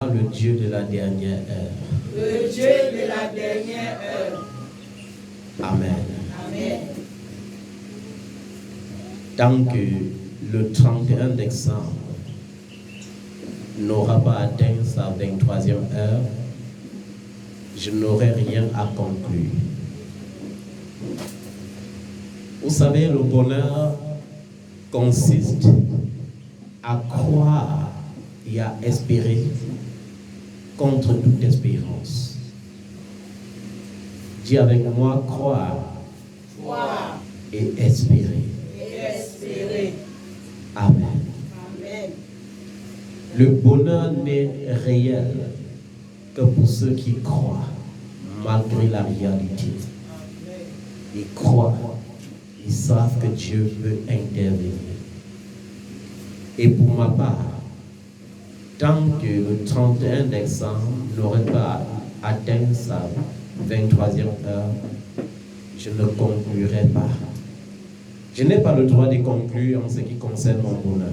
le Dieu de la dernière heure. Le Dieu de la dernière heure. Amen. Amen. Tant que le 31 décembre n'aura pas atteint sa 23e heure, je n'aurai rien à conclure. Vous savez, le bonheur consiste à croire et à espérer contre toute espérance. Dis avec moi, croire, et espérer. Amen. Amen. Le bonheur n'est réel que pour ceux qui croient, malgré la réalité. Ils croient, ils savent que Dieu peut intervenir. Et pour ma part, tant que le 31 décembre n'aurait pas atteint sa 23e heure, je ne conclurai pas. Je n'ai pas le droit de conclure en ce qui concerne mon bonheur.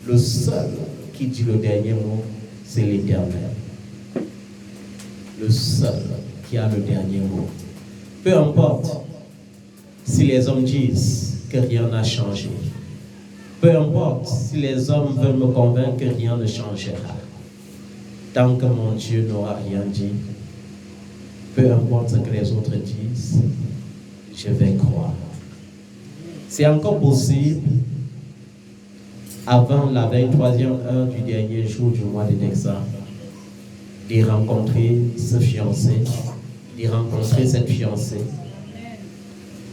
Le seul qui dit le dernier mot, c'est l'Éternel. Le seul qui a le dernier mot. Peu importe si les hommes disent que rien n'a changé. Peu importe si les hommes veulent me convaincre que rien ne changera. Tant que mon Dieu n'aura rien dit, peu importe ce que les autres disent, je vais croire. C'est encore possible, avant la 23e heure du dernier jour du mois de décembre, de rencontrer ce fiancé, de rencontrer cette fiancée.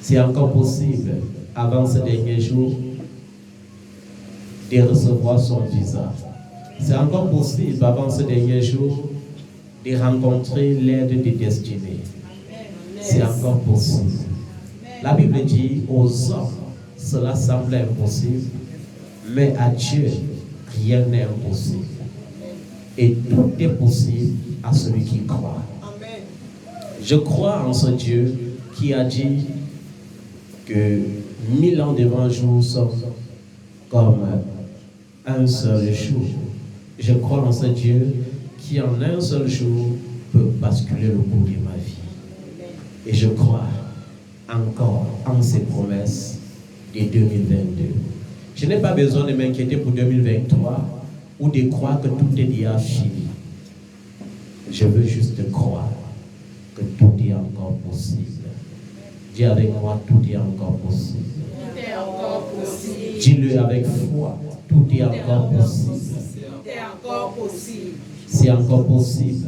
C'est encore possible, avant ce dernier jour, de recevoir son visa. C'est encore possible, avant ce dernier jour, de rencontrer l'aide de destinée. C'est encore possible. La Bible dit aux hommes, cela semble impossible, mais à Dieu, rien n'est impossible. Et tout est possible à celui qui croit. Je crois en ce Dieu qui a dit que 1000 ans devant jour sont comme un seul jour. Je crois en ce Dieu qui en un seul jour peut basculer le cours de ma vie. Et je crois encore en ses promesses de 2022. Je n'ai pas besoin de m'inquiéter pour 2023 ou de croire que tout est déjà fini. Je veux juste croire que tout est encore possible. Dis avec moi, tout est encore possible. Tout est encore possible. Dis-le avec foi, tout est encore possible. Tout est encore possible. C'est encore possible.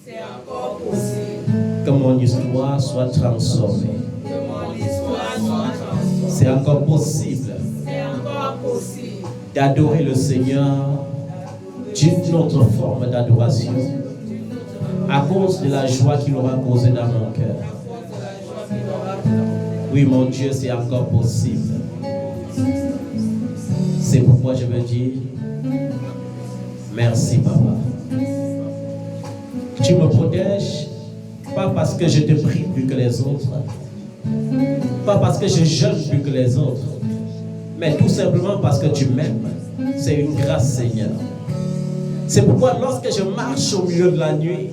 C'est encore possible. Que mon histoire soit transformée. Que mon histoire soit transformée. C'est encore possible. C'est encore possible. D'adorer le Seigneur d'une autre forme d'adoration à cause de la joie qu'il aura causée dans mon cœur. Oui, mon Dieu, c'est encore possible. C'est pourquoi je veux dire merci, Papa. Tu me protèges, pas parce que je te prie plus que les autres, pas parce que je jeûne plus que les autres, mais tout simplement parce que tu m'aimes. C'est une grâce, Seigneur. C'est pourquoi lorsque je marche au milieu de la nuit,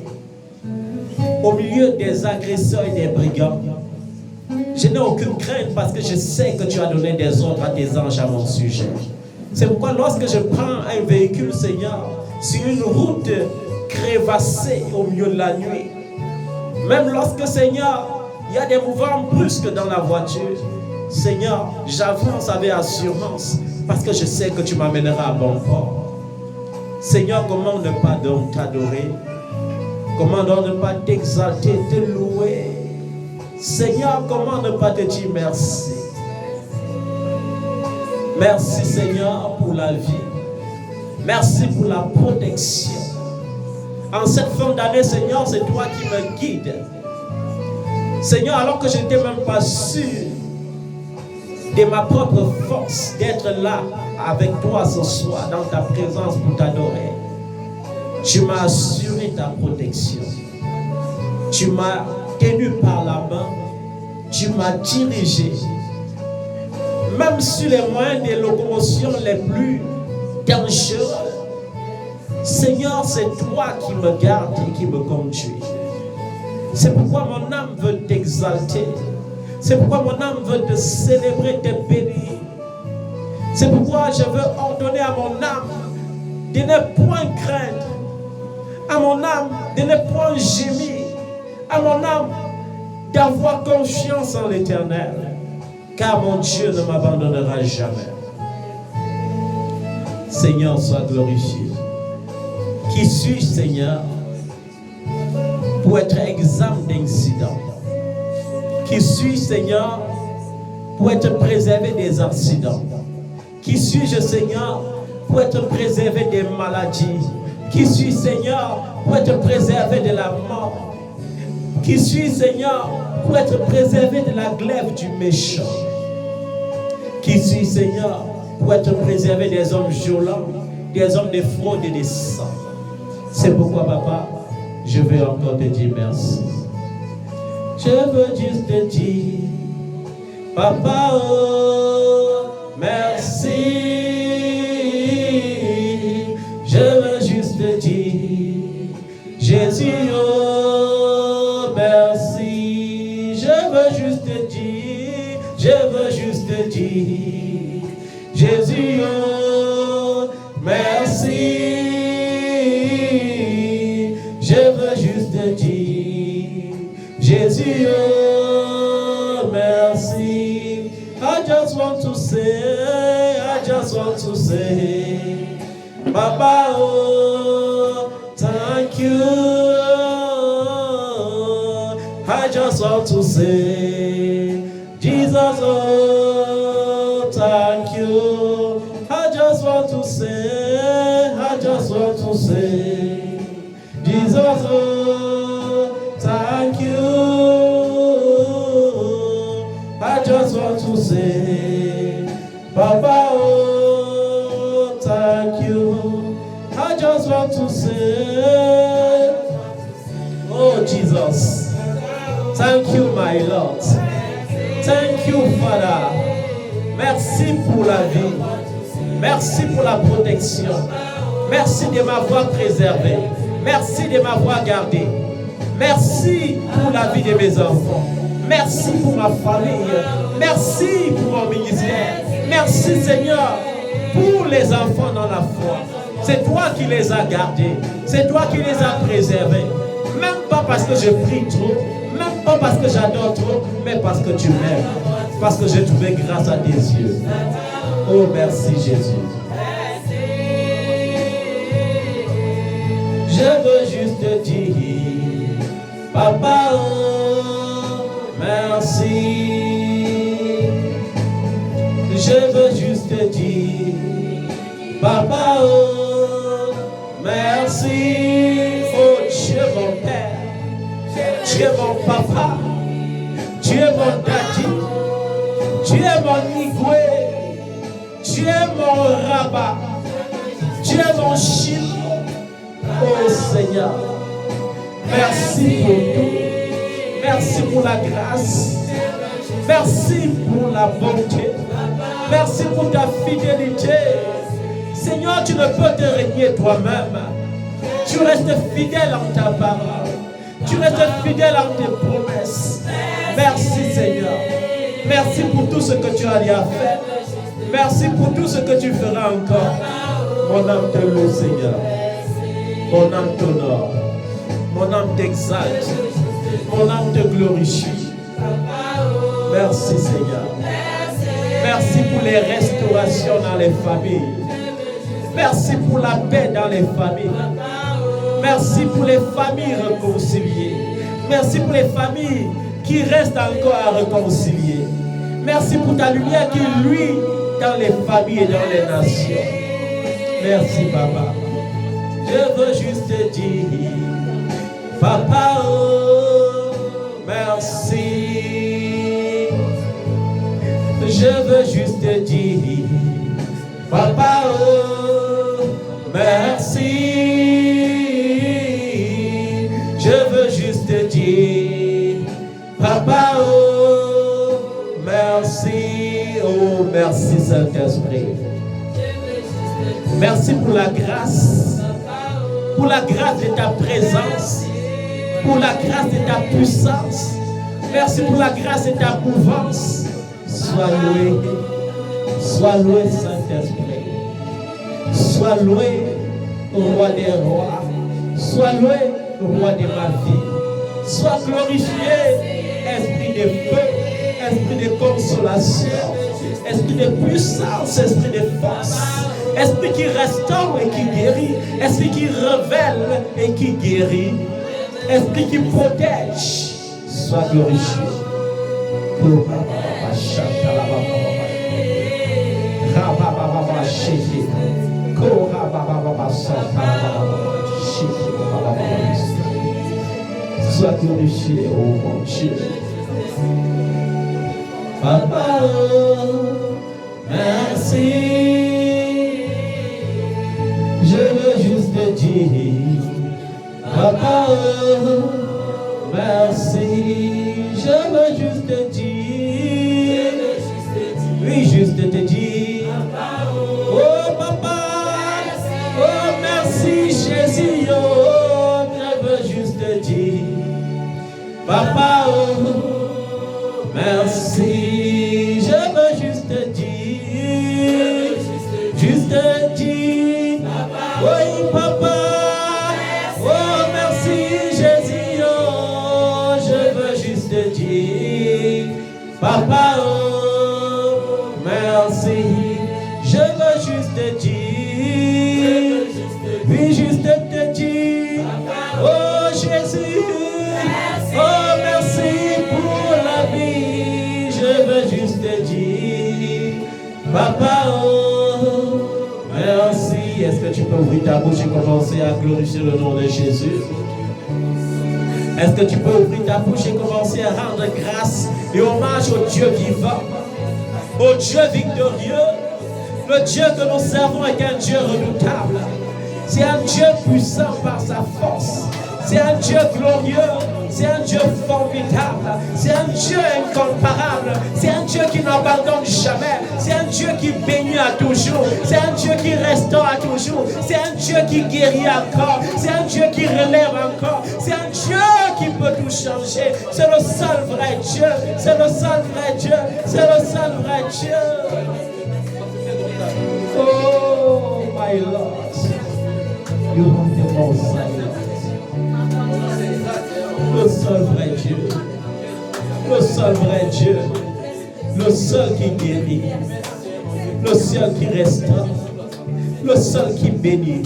au milieu des agresseurs et des brigands, je n'ai aucune crainte parce que je sais que tu as donné des ordres à tes anges à mon sujet. C'est pourquoi lorsque je prends un véhicule, Seigneur, sur une route crévassée au milieu de la nuit, même lorsque, Seigneur, il y a des mouvements brusques dans la voiture, Seigneur, j'avance avec assurance parce que je sais que tu m'amèneras à bon port. Seigneur, comment ne pas donc t'adorer? Comment donc ne pas t'exalter, te louer? Seigneur, comment ne pas te dire merci? Merci, Seigneur, pour la vie. Merci pour la protection. En cette fin d'année, Seigneur, c'est toi qui me guides. Seigneur, alors que je n'étais même pas sûr de ma propre force d'être là avec toi ce soir dans ta présence pour t'adorer, tu m'as assuré ta protection. Tu m'as tenu par la main. Tu m'as dirigé. Même sur les moyens de locomotion les plus dangereux, Seigneur, c'est toi qui me gardes et qui me conduis. C'est pourquoi mon âme veut t'exalter. C'est pourquoi mon âme veut te célébrer, te bénir. C'est pourquoi je veux ordonner à mon âme de ne point craindre, à mon âme de ne point gémir, à mon âme d'avoir confiance en l'Éternel, car mon Dieu ne m'abandonnera jamais. Seigneur, sois glorifié. Qui suis-je, Seigneur, pour être exempt d'incidents? Qui suis-je, Seigneur, pour être préservé des accidents? Qui suis-je, Seigneur, pour être préservé des maladies? Qui suis-je, Seigneur, pour être préservé de la mort? Qui suis-je, Seigneur, pour être préservé de la glaive du méchant? Qui suis-je, Seigneur, pour être préservé des hommes violents, des hommes de fraude et de sang? C'est pourquoi, Papa, je veux encore te dire merci. Je veux juste te dire, Papa, oh, merci. Je veux juste te dire, Jésus, oh, merci. Je veux juste te dire, je veux juste te dire, Jésus, oh, merci. Je veux juste te dire, Jésus, oh, merci. I just want to say, Papa, oh, thank you. I just want to say, Jesus, oh, thank you. I just want to say, Jesus, oh, thank you. I just want to say, Papa, oh, thank you. I just want to say, oh, Jesus, thank you, my Lord. Thank you, Father. Merci pour la vie. Merci pour la protection. Merci de m'avoir préservé. Merci de m'avoir gardé. Merci pour la vie de mes enfants. Merci pour ma famille. Merci pour mon ministère. Merci, Seigneur, pour les enfants dans la foi. C'est toi qui les as gardés. C'est toi qui les as préservés. Même pas parce que je prie trop, même pas parce que j'adore trop, mais parce que tu m'aimes. Parce que j'ai trouvé grâce à tes yeux. Oh, merci, Jésus. Je veux juste te dire, Papa, oh, merci. Je veux juste te dire, Papa, oh, merci. Oh, tu es mon Père, tu es mon Papa, tu es mon Daddy, tu es mon Nigoué, tu es mon Rabat, tu es mon Chil. Oh Seigneur, merci pour tout. Merci pour la grâce. Merci pour la bonté. Merci pour ta fidélité. Seigneur, tu ne peux te régner toi-même. Tu restes fidèle en ta parole. Tu restes fidèle en tes promesses. Merci Seigneur. Merci pour tout ce que tu as déjà fait. Merci pour tout ce que tu feras encore. Mon âme te loue, Seigneur. Mon âme t'honore, mon âme t'exalte, mon âme te glorifie. Merci Seigneur. Merci pour les restaurations dans les familles. Merci pour la paix dans les familles. Merci pour les familles réconciliées. Merci pour les familles qui restent encore à réconcilier. Merci pour ta lumière qui luit dans les familles et dans les nations. Merci Papa. Je veux juste te dire, Papa, oh, merci. Je veux juste te dire, Papa, oh, merci. Je veux juste te dire, Papa, oh, merci. Oh, merci Saint-Esprit. Merci pour la grâce. pour la grâce de ta présence, pour la grâce de ta puissance. Merci pour la grâce de ta mouvance. Sois loué Saint-Esprit. Sois loué au roi des rois. Sois loué au roi de ma vie. Sois glorifié, esprit de feu, esprit de consolation, esprit de puissance, esprit de force, esprit qui restaure et qui guérit, esprit qui révèle et qui guérit, esprit qui protège. Sois glorifié. Sois glorifié, oh mon Dieu. Papa, merci. Je veux juste te dire, Papa, merci. Je veux juste te dire, oui, juste te dire, oh Papa, oh merci Jésus, oh, je veux juste te dire, Papa, oh, merci. Je veux juste te dire, oui Papa, oh merci Jésus, oh, je veux juste te dire, Papa, oh, merci. Je veux juste te dire, oui juste te dire, oh Jésus, oh merci pour la vie. Je veux juste te dire, Papa, oh, merci. Est-ce que tu peux ouvrir ta bouche et commencer à glorifier le nom de Jésus? Est-ce que tu peux ouvrir ta bouche et commencer à rendre grâce et hommage au Dieu vivant, au Dieu victorieux? Le Dieu que nous servons est un Dieu redoutable. C'est un Dieu puissant par sa force. C'est un Dieu glorieux. C'est un Dieu formidable. C'est un Dieu incomparable. C'est un Dieu qui n'abandonne jamais. C'est un Dieu qui bénit à toujours. C'est un Dieu qui restaure à toujours. C'est un Dieu qui guérit encore. C'est un Dieu qui relève encore. C'est un Dieu qui peut tout changer. C'est le seul vrai Dieu. C'est le seul vrai Dieu. C'est le seul vrai Dieu. Oh my Lord, you have the most high Lord. Le seul vrai Dieu, le seul vrai Dieu, le seul qui guérit, le seul qui restaure, le seul qui bénit,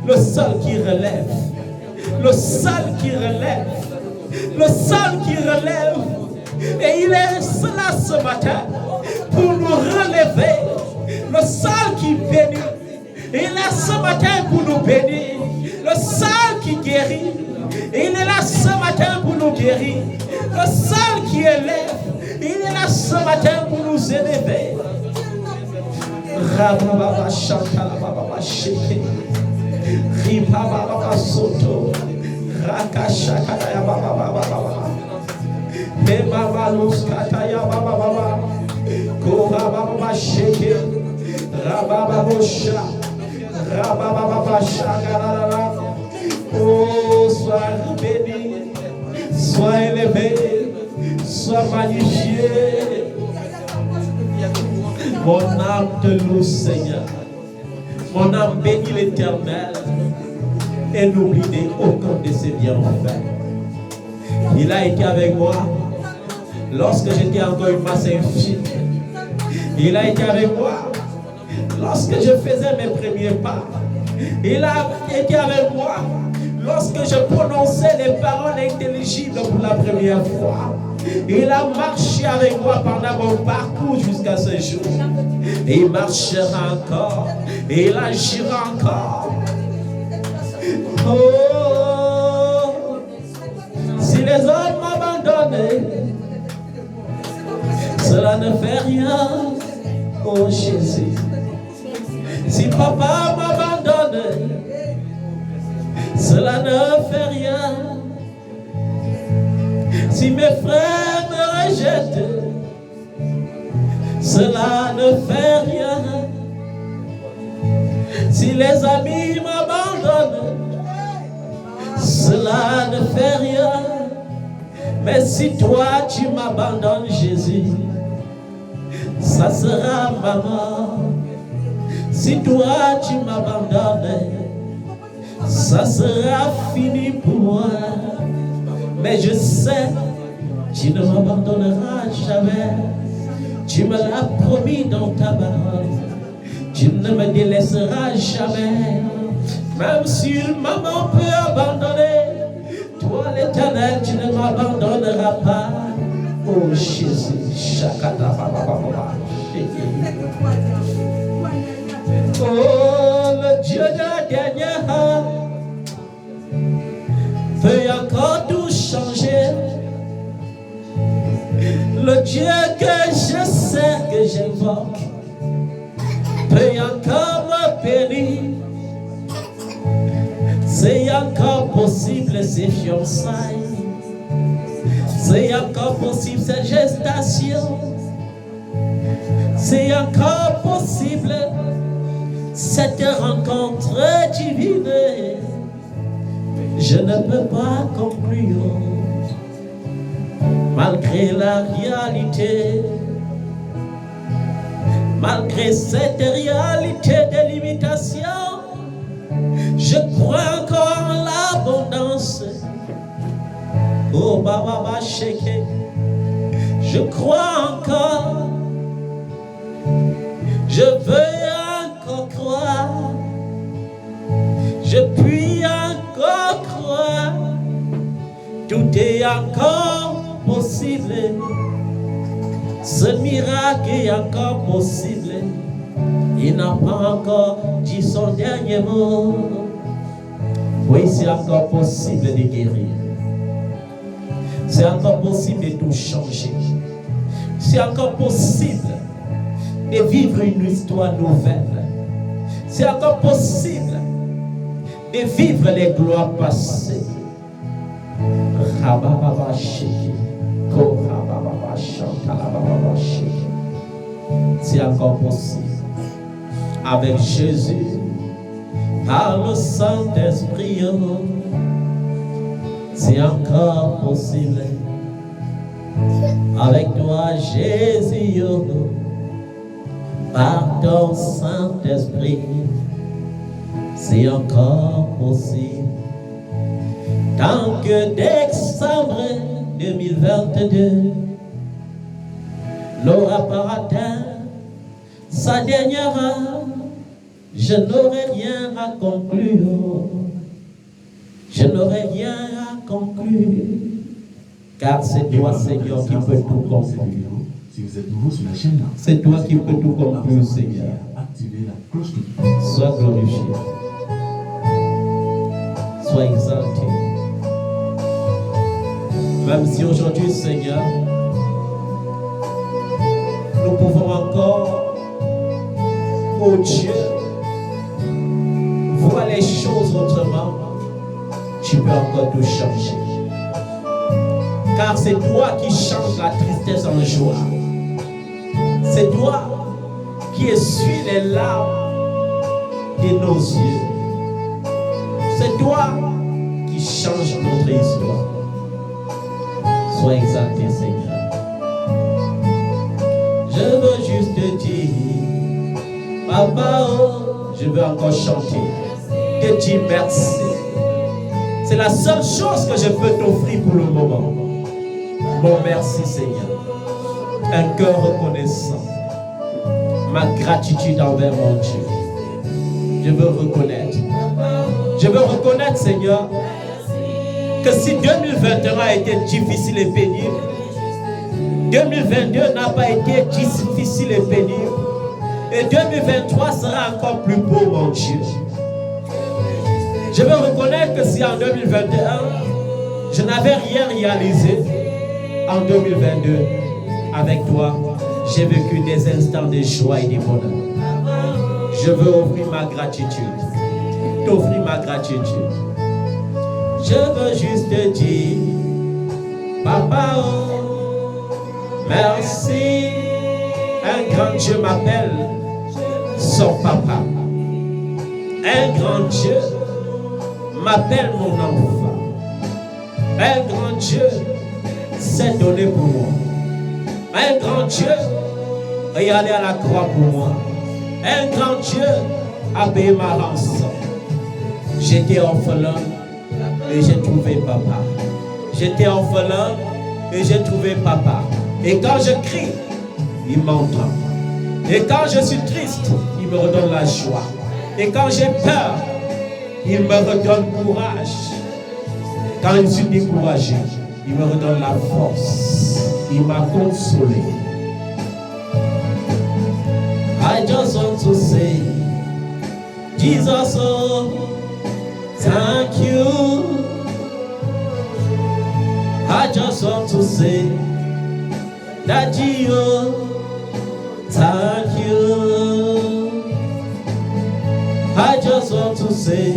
le seul qui relève, le seul qui relève, le seul qui relève. Et il est là ce matin pour nous relever. Le seul qui bénit, il est là ce matin pour nous bénir. Le seul qui guérit, il est là ce matin pour nous guérir. Le seul qui élève, il est là ce matin pour nous élever. Rababa Shantala Baba Sheke, Ribaba Baba Soto, Rakashakaya Baba Baba, Beba Luskataya Baba Baba, Kora Baba Sheke, Rababa Bosha, Rababa Baba Shakarala. Oh, sois béni, sois élevé, sois magnifié. Mon âme te loue, Seigneur. Mon âme bénit l'Éternel et n'oublie aucun de ses bienfaits. Il a été avec moi lorsque j'étais encore une masse infime. Il a été avec moi lorsque je faisais mes premiers pas. Il a été avec moi lorsque je prononçais les paroles intelligibles pour la première fois. Il a marché avec moi pendant mon parcours jusqu'à ce jour. Et il marchera encore. Et il agira encore. Oh, si les hommes m'abandonnent, cela ne fait rien. Oh Jésus. Si papa m'abandonne, cela ne fait rien. Si mes frères me rejettent, cela ne fait rien. Si les amis m'abandonnent, Cela ne fait rien. Mais si toi tu m'abandonnes, Jésus, ça sera ma mort. Si toi tu m'abandonnes, ça sera fini pour moi. Mais je sais, tu ne m'abandonneras jamais. Tu me l'as promis dans ta parole. Tu ne me délaisseras jamais. Même si maman peut abandonner, toi l'Éternel, tu ne m'abandonneras pas. Oh Jésus, Shakata Baba. Oh le Dieu de la dernière heure peut encore tout changer. Le Dieu que je sais, que j'invoque, peut encore me bénir. C'est encore possible ces fiançailles. C'est encore possible cette gestation. C'est encore possible cette rencontre divine. Je ne peux pas conclure malgré la réalité. Malgré cette réalité de limitation, je crois encore en l'abondance. Oh Baba Sheke, je crois encore. Je veux encore croire. Je puis encore croire. Tout est encore possible. Ce miracle est encore possible. Il n'a pas encore dit son dernier mot. Oui, c'est encore possible de guérir. C'est encore possible de tout changer. C'est encore possible de vivre une histoire nouvelle. C'est encore possible de vivre les gloires passées. Rababa Shiki. C'est encore possible. Avec Jésus, par le Saint-Esprit, c'est encore possible. Avec toi, Jésus, par ton Saint-Esprit, c'est encore possible. Tant que décembre 2022 n'aura pas atteint sa dernière heure, je n'aurai rien à conclure. Je n'aurai rien à conclure. Car c'est toi, Seigneur, qui peux tout conclure. Si vous êtes nouveau sur la chaîne, c'est toi qui peux tout conclure, Seigneur. Activez la cloche de Sois glorifié. Sois exalté. Même si aujourd'hui, Seigneur, nous pouvons encore, oh Dieu, voir les choses autrement, tu peux encore tout changer. Car c'est toi qui changes la tristesse en joie. C'est toi qui essuie les larmes de nos yeux. C'est toi qui change notre histoire. Sois exalté, Seigneur. Je veux juste te dire, Papa, oh, je veux encore chanter, te dire merci. C'est la seule chose que je peux t'offrir pour le moment. Mon merci, Seigneur. Un cœur reconnaissant. Ma gratitude envers mon Dieu. Je veux reconnaître. Je veux reconnaître, Seigneur, que si 2021 a été difficile et pénible, 2022 n'a pas été difficile et pénible, et 2023 sera encore plus beau, mon Dieu. Je veux reconnaître que si en 2021, je n'avais rien réalisé, en 2022, avec toi, j'ai vécu des instants de joie et de bonheur. Je veux offrir ma gratitude, t'offrir ma gratitude. Je veux juste te dire, Papa, oh, merci. Un grand Dieu m'appelle son papa. Un grand Dieu m'appelle mon enfant. Un grand Dieu s'est donné pour moi. Un grand Dieu est allé à la croix pour moi. Un grand Dieu a payé ma rançon. J'étais orphelin et j'ai trouvé papa. J'étais orphelin et j'ai trouvé papa. Et quand je crie, il m'entend. Et quand je suis triste, il me redonne la joie. Et quand j'ai peur, il me redonne courage. Quand je suis découragé, il me redonne la force. Il m'a consolé. I just want to say, Jesus, oh, thank you. I just want to say, Daddy, oh, thank you. I just want to say,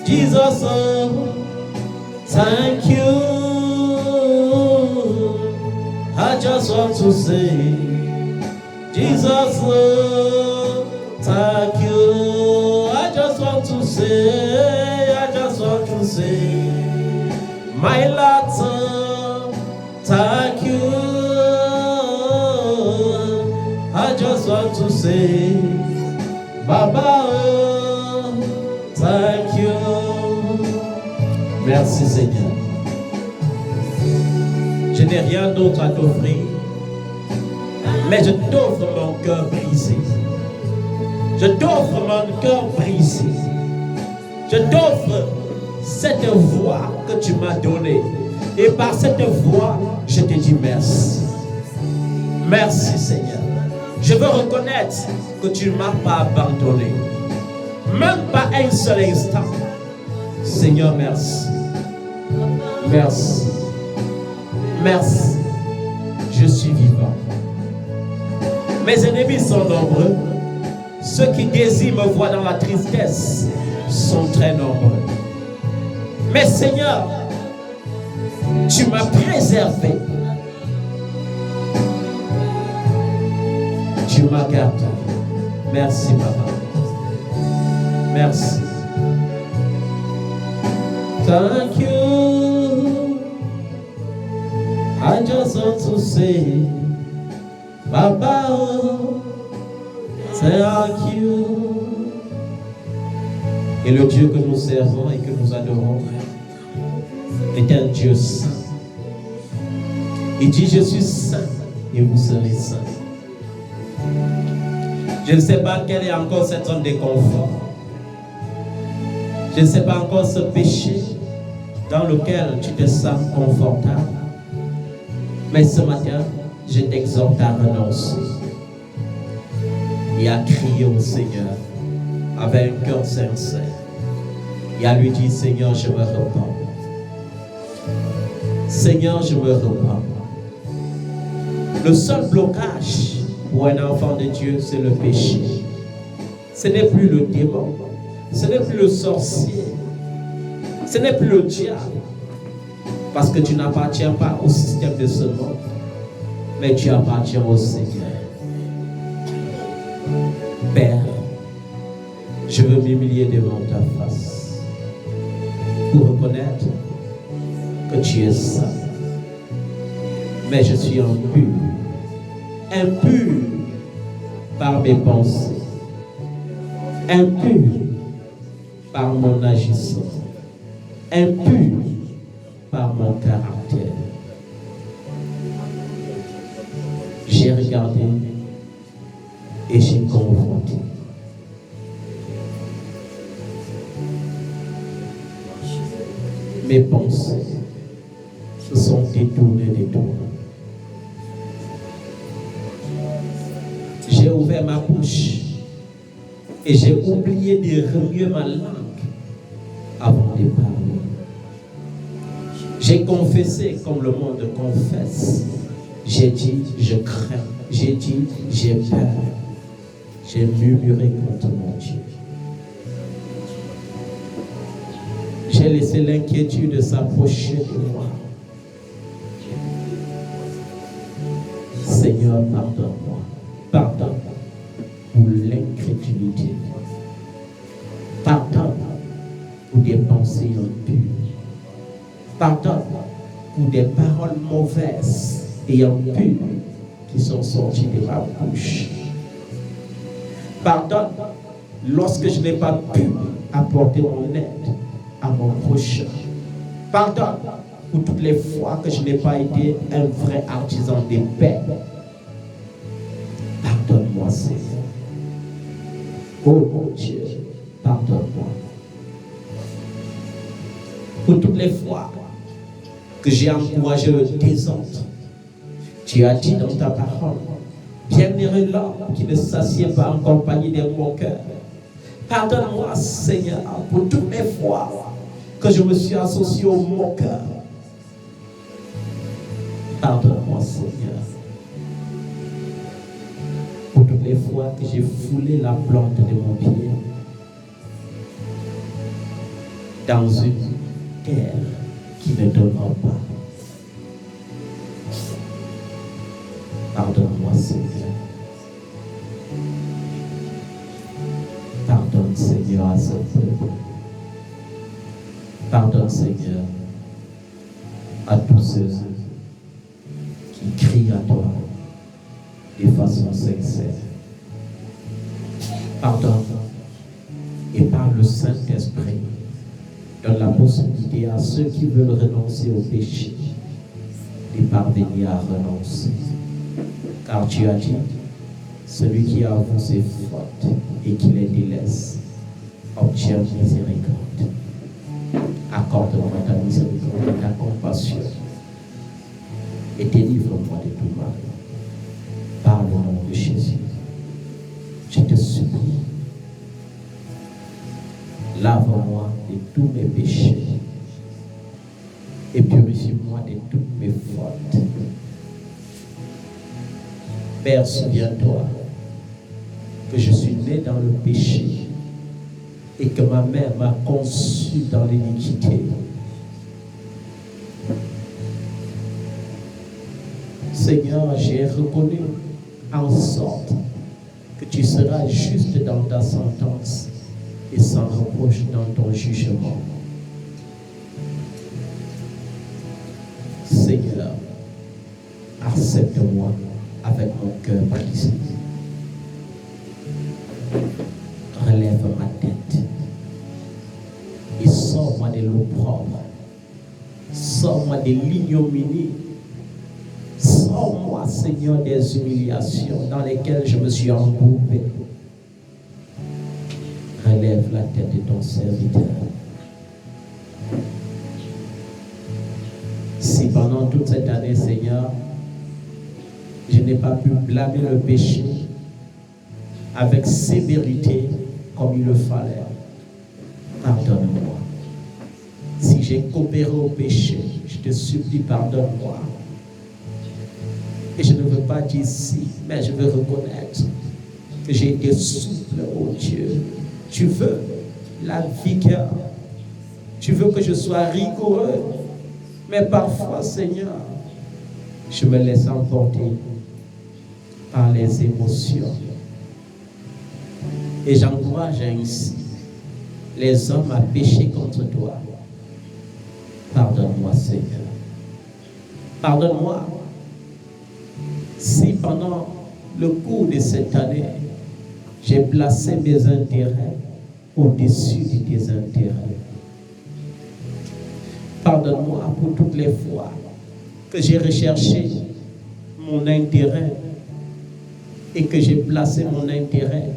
Jesus, oh, thank you. I just want to say, Jesus, oh, thank you. I just want to say, my Lord, oh, thank you. I just want to say, Baba, oh, thank you. Merci Seigneur. Je n'ai rien d'autre à t'offrir, mais je t'offre mon cœur brisé. Je t'offre mon cœur brisé. Je t'offre cette voix que tu m'as donnée. Et par cette voix, je te dis merci. Merci Seigneur. Je veux reconnaître que tu ne m'as pas abandonné. Même pas un seul instant. Seigneur, merci. Merci. Merci. Je suis vivant. Mes ennemis sont nombreux. Ceux qui désirent me voir dans la tristesse sont très nombreux. Mais Seigneur, tu m'as préservé. Tu m'as gardé. Merci, Papa. Merci. Thank you. I just want to say, Papa, oh, thank you. Et le Dieu que nous servons et que nous adorons est un Dieu saint. Il dit, je suis saint et vous serez saints. Je ne sais pas quel est encore cette zone de confort. Je ne sais pas encore ce péché dans lequel tu te sens confortable. Mais ce matin, je t'exhorte à renoncer et à crier au Seigneur avec un cœur sincère et à lui dire, Seigneur, je me repens. Seigneur, je me repens. Le seul blocage pour un enfant de Dieu, c'est le péché. Ce n'est plus le démon, ce n'est plus le sorcier, ce n'est plus le diable. Parce que tu n'appartiens pas au système de ce monde, mais tu appartiens au Seigneur. Père, je veux m'humilier devant ta face pour reconnaître que tu es saint. Mais je suis impur par mes pensées, impur par mon agissement, impur par mon caractère. J'ai regardé et j'ai convoité. Mes pensées se sont détournées de toi. J'ai ouvert ma bouche et j'ai oublié de remuer ma langue avant de parler. J'ai confessé comme le monde confesse. J'ai dit, je crains. J'ai dit, j'ai peur. J'ai murmuré contre mon Dieu. J'ai laissé l'inquiétude s'approcher de moi. Seigneur, pardonne-moi. Pardonne pour l'incrédulité. Pardonne pour des pensées impures. Pardonne pour des paroles mauvaises et impures qui sont sorties de ma bouche. Pardonne lorsque je n'ai pas pu apporter mon aide à mon prochain. Pardonne pour toutes les fois que je n'ai pas été un vrai artisan de paix. Pardonne-moi, Seigneur. Oh mon Dieu, pardonne-moi. Pour toutes les fois que j'ai encouragé le désordre, tu as dit dans ta parole, bienheureux l'homme qui ne s'assied pas en compagnie des moqueurs. Pardonne-moi, Seigneur, pour toutes les fois que je me suis associé aux moqueurs. Pardonne-moi, Seigneur, pour toutes les fois que j'ai foulé la plante de mon pied dans une terre qui ne donnera pas. Pardonne-moi, Seigneur. Pardonne, Seigneur, à ce peuple. Pardonne, Seigneur, à tous ceux qui crient à toi de façon sincère. Pardonne et par le Saint-Esprit, donne la possibilité à ceux qui veulent renoncer au péché de parvenir à renoncer. Car tu as dit, celui qui avoue ses fautes et qui les délaisse obtient miséricorde. Accorde-moi ta miséricorde et ta compassion et délivre-moi de tout mal. Par le nom de Jésus, je te supplie. Lave-moi de tous mes péchés et purifie-moi de toutes mes fautes. Père, souviens-toi que je suis né dans le péché et que ma mère m'a conçu dans l'iniquité. Seigneur, j'ai reconnu en sorte que tu seras juste dans ta sentence et sans reproche dans ton jugement. Seigneur, accepte-moi avec mon cœur brisé. Relève ma tête et sors-moi de l'opprobre. Sors-moi de l'ignominie. Sors-moi, Seigneur, des humiliations dans lesquelles je me suis embourbé. Relève la tête de ton serviteur. Si pendant toute cette année, Seigneur, je n'ai pas pu blâmer le péché avec sévérité comme il le fallait, pardonne-moi. Si j'ai coopéré au péché, je te supplie, pardonne-moi. Et je ne veux pas dire si, mais je veux reconnaître que j'ai été souple, oh Dieu. Tu veux la vigueur. Tu veux que je sois rigoureux. Mais parfois, Seigneur, je me laisse emporter par les émotions. Et j'encourage ainsi les hommes à pécher contre toi. Pardonne-moi, Seigneur. Pardonne-moi si pendant le cours de cette année, j'ai placé mes intérêts au-dessus de tes intérêts. Pardonne-moi pour toutes les fois que j'ai recherché mon intérêt et que j'ai placé mon intérêt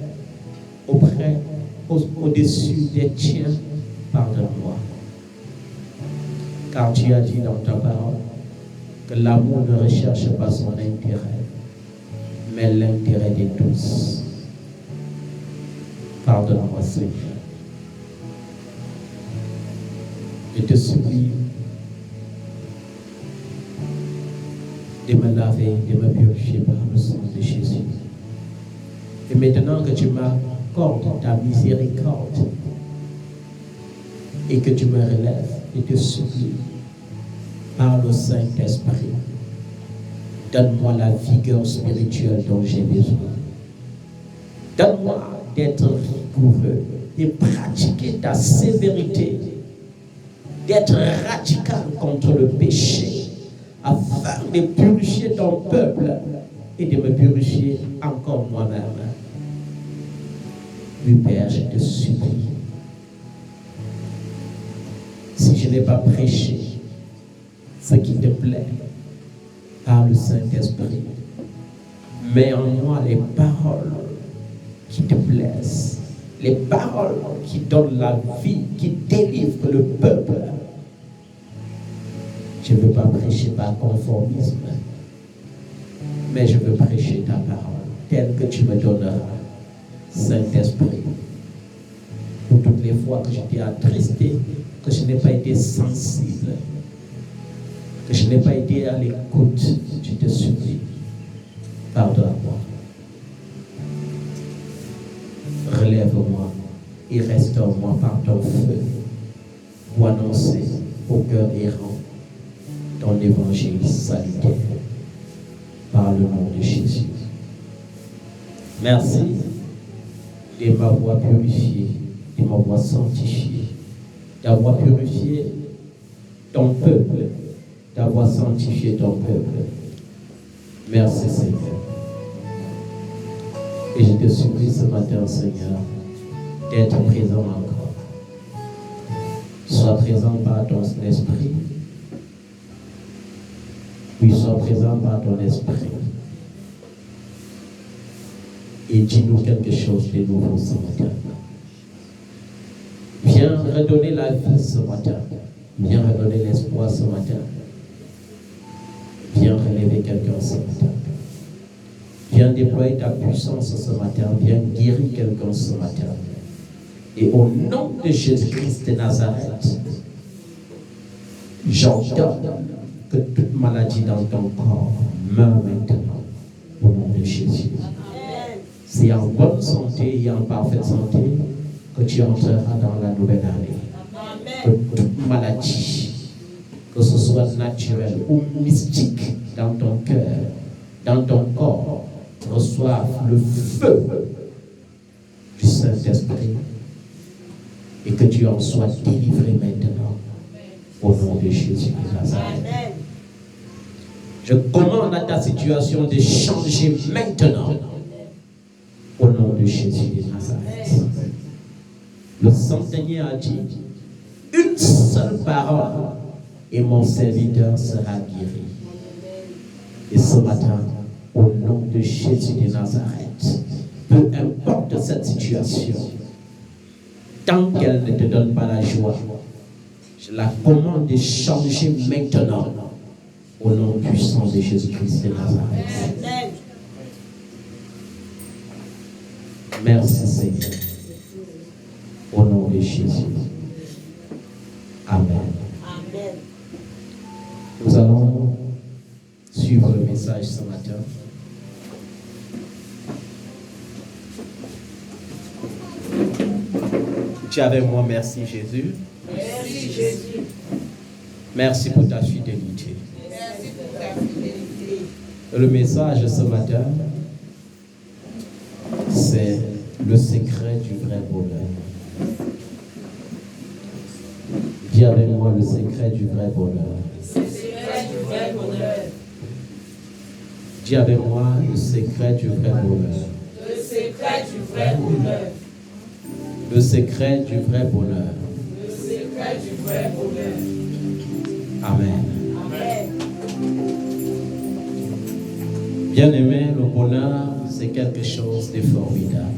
au-dessus des tiens. Pardonne-moi. Car tu as dit dans ta parole que l'amour ne recherche pas son intérêt, mais l'intérêt de tous. Pardonne-moi, Seigneur. Je te supplie de me laver, de me purifier par le sang de Jésus. Et maintenant que tu m'accordes ta miséricorde et que tu me relèves, je te supplie par le Saint-Esprit, donne-moi la vigueur spirituelle dont j'ai besoin. Donne-moi d'être rigoureux et pratiquer ta sévérité d'être radical contre le péché, afin de purifier ton peuple et de me purifier encore moi-même. Oui, Père, je te supplie. Si je n'ai pas prêché ce qui te plaît par le Saint-Esprit, mets en moi les paroles qui te plaisent, les paroles qui donnent la vie, qui délivrent le peuple. Je ne veux pas prêcher par conformisme, mais je veux prêcher ta parole telle que tu me donneras, Saint-Esprit. Pour toutes les fois que j'étais attristé, que je n'ai pas été sensible, que je n'ai pas été à l'écoute, je te supplie, pardonne-moi. Relève-moi et restaure-moi par ton feu pour annoncer au cœur errant ton évangile salutaire par le nom de Jésus. Merci de m'avoir purifié, de m'avoir sanctifié, d'avoir purifié ton peuple, d'avoir sanctifié ton peuple. Merci Seigneur. Et je te supplie ce matin, Seigneur, d'être présent encore. Sois présent par ton esprit. Oui, sois présent par ton esprit. Et dis-nous quelque chose de nouveau ce matin. Viens redonner la vie ce matin. Viens redonner l'espoir ce matin. Viens relever quelqu'un ce matin. Viens déployer ta puissance ce matin. Viens guérir quelqu'un ce matin. Et au nom de Jésus-Christ de Nazareth, j'entends que toute maladie dans ton corps meurt maintenant. Au nom de Jésus. C'est en bonne santé et en parfaite santé que tu entreras dans la nouvelle année. Que toute maladie, que ce soit naturelle ou mystique, dans ton cœur, dans ton corps, reçoive le feu du Saint-Esprit et que tu en sois délivré maintenant au nom de Jésus de Nazareth. Je commande à ta situation de changer maintenant au nom de Jésus de Nazareth. Le centenier a dit une seule parole et mon serviteur sera guéri. Et ce matin, au nom de Jésus de Nazareth, peu importe cette situation, tant qu'elle ne te donne pas la joie, je la commande de changer maintenant au nom puissant de Jésus-Christ de Nazareth. Merci Seigneur. Au nom de Jésus. Amen. Amen. Nous allons suivre le message ce matin. Tu es avec moi, merci Jésus. Merci Jésus. Merci pour ta fidélité. Merci pour ta fidélité. Le message ce matin, c'est le secret du vrai bonheur. Dis avec moi le secret du vrai bonheur. Le secret du vrai bonheur. Dis avec moi le secret du vrai bonheur. Le secret du vrai bonheur. Le secret du vrai bonheur. Le secret du vrai bonheur. Amen. Amen. Bien-aimé, le bonheur, c'est quelque chose de formidable.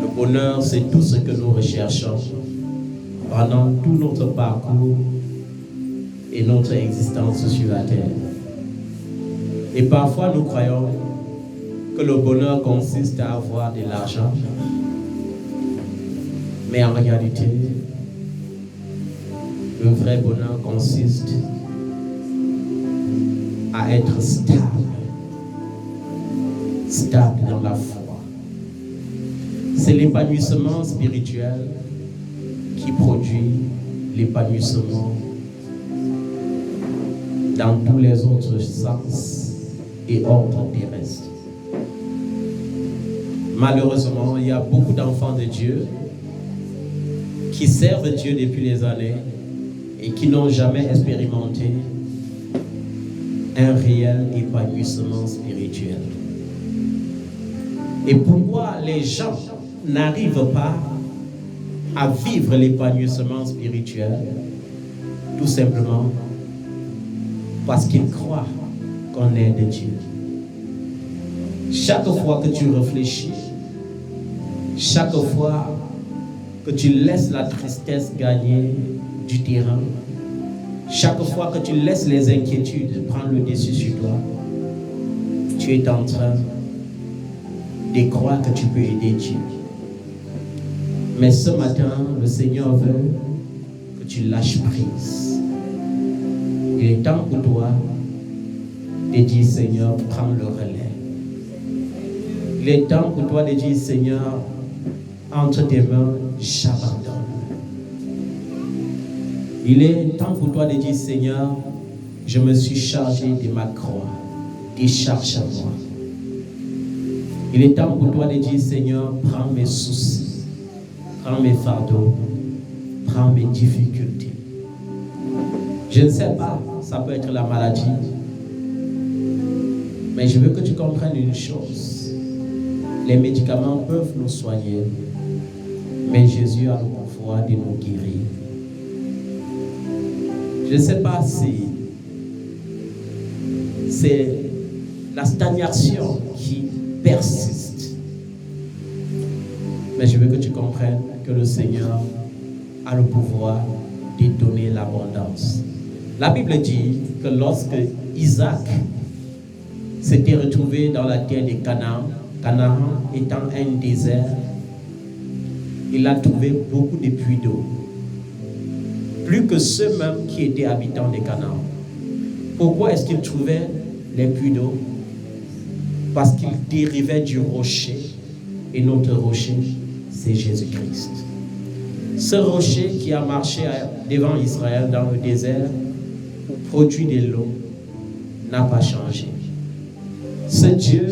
Le bonheur, c'est tout ce que nous recherchons pendant tout notre parcours et notre existence sur la terre. Et parfois, nous croyons que le bonheur consiste à avoir de l'argent. Mais en réalité, le vrai bonheur consiste à être stable dans la foi. C'est l'épanouissement spirituel qui produit l'épanouissement dans tous les autres sens et ordres terrestres. Malheureusement, il y a beaucoup d'enfants de Dieu qui servent Dieu depuis des années, et qui n'ont jamais expérimenté un réel épanouissement spirituel. Et pourquoi les gens n'arrivent pas à vivre l'épanouissement spirituel? Tout simplement parce qu'ils croient qu'on est de Dieu. Chaque fois que tu réfléchis, chaque fois que tu laisses la tristesse gagner du terrain, chaque fois que tu laisses les inquiétudes prendre le dessus sur toi, tu es en train de croire que tu peux aider Dieu. Mais ce matin, le Seigneur veut que tu lâches prise. Il est temps pour toi de dire, Seigneur, prends le relais. Il est temps pour toi de dire, Seigneur, entre tes mains, j'abandonne. Il est temps pour toi de dire, Seigneur, je me suis chargé de ma croix, décharge à moi. Il est temps pour toi de dire, Seigneur, prends mes soucis, prends mes fardeaux, prends mes difficultés. Je ne sais pas, ça peut être la maladie, mais je veux que tu comprennes une chose. Les médicaments peuvent nous soigner, mais Jésus a le pouvoir de nous guérir. Je ne sais pas si c'est la stagnation qui persiste, mais je veux que tu comprennes que le Seigneur a le pouvoir de donner l'abondance. La Bible dit que lorsque Isaac s'était retrouvé dans la terre de Canaan, Canaan étant un désert, il a trouvé beaucoup de puits d'eau, plus que ceux même qui étaient habitants de Canaan. Pourquoi est-ce qu'il trouvait les puits d'eau? Parce qu'il dérivait du rocher, et notre rocher, c'est Jésus-Christ. Ce rocher qui a marché devant Israël dans le désert pour produire de l'eau n'a pas changé. Ce Dieu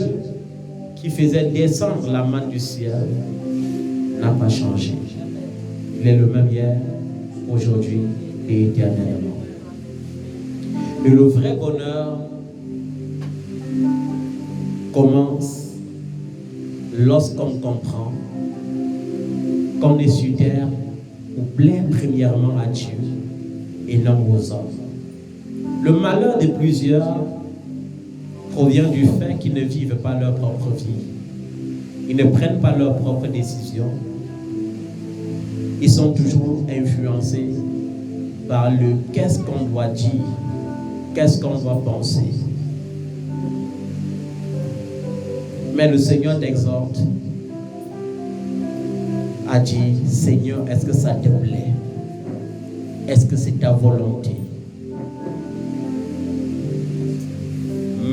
qui faisait descendre la manne du ciel n'a pas changé. Il est le même hier, aujourd'hui et éternellement. Et le vrai bonheur commence lorsqu'on comprend qu'on est sur terre pour plaire premièrement à Dieu et non aux hommes. Le malheur de plusieurs provient du fait qu'ils ne vivent pas leur propre vie. Ils ne prennent pas leurs propres décisions. Ils sont toujours influencés par le qu'est-ce qu'on doit dire, qu'est-ce qu'on doit penser. Mais le Seigneur t'exhorte à dire, Seigneur, est-ce que ça te plaît? Est-ce que c'est ta volonté?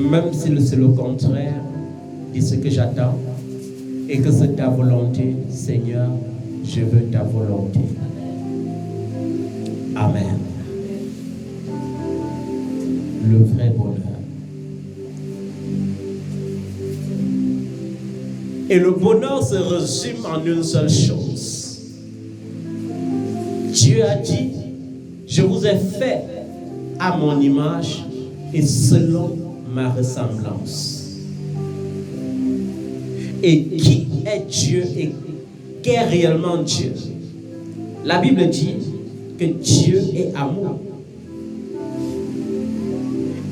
Même si c'est le contraire de ce que j'attends et que c'est ta volonté, Seigneur, je veux ta volonté. Amen. Le vrai bonheur. Et le bonheur se résume en une seule chose. Dieu a dit, je vous ai fait à mon image et selon ma ressemblance. Et qui est Dieu et qu'est réellement Dieu? La Bible dit que Dieu est amour.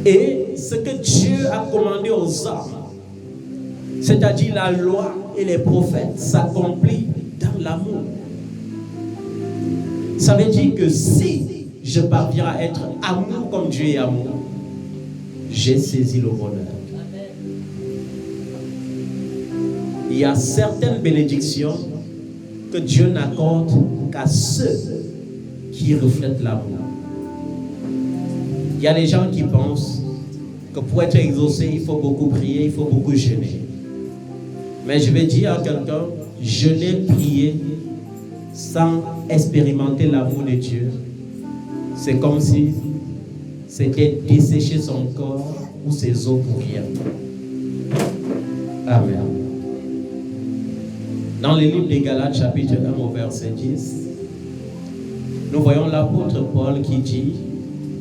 Et ce que Dieu a commandé aux hommes, c'est-à-dire la loi et les prophètes, s'accomplit dans l'amour. Ça veut dire que si je parviens à être amour comme Dieu est amour, j'ai saisi le bonheur. Il y a certaines bénédictions que Dieu n'accorde qu'à ceux qui reflètent l'amour. Il y a des gens qui pensent que pour être exaucé, il faut beaucoup prier, il faut beaucoup jeûner. Mais je vais dire à quelqu'un, jeûner, prier, sans expérimenter l'amour de Dieu, c'est comme si c'était dessécher son corps ou ses os pour rien. Amen. Dans le livre des Galates, chapitre 1 au verset 10, Nous voyons l'apôtre Paul qui dit,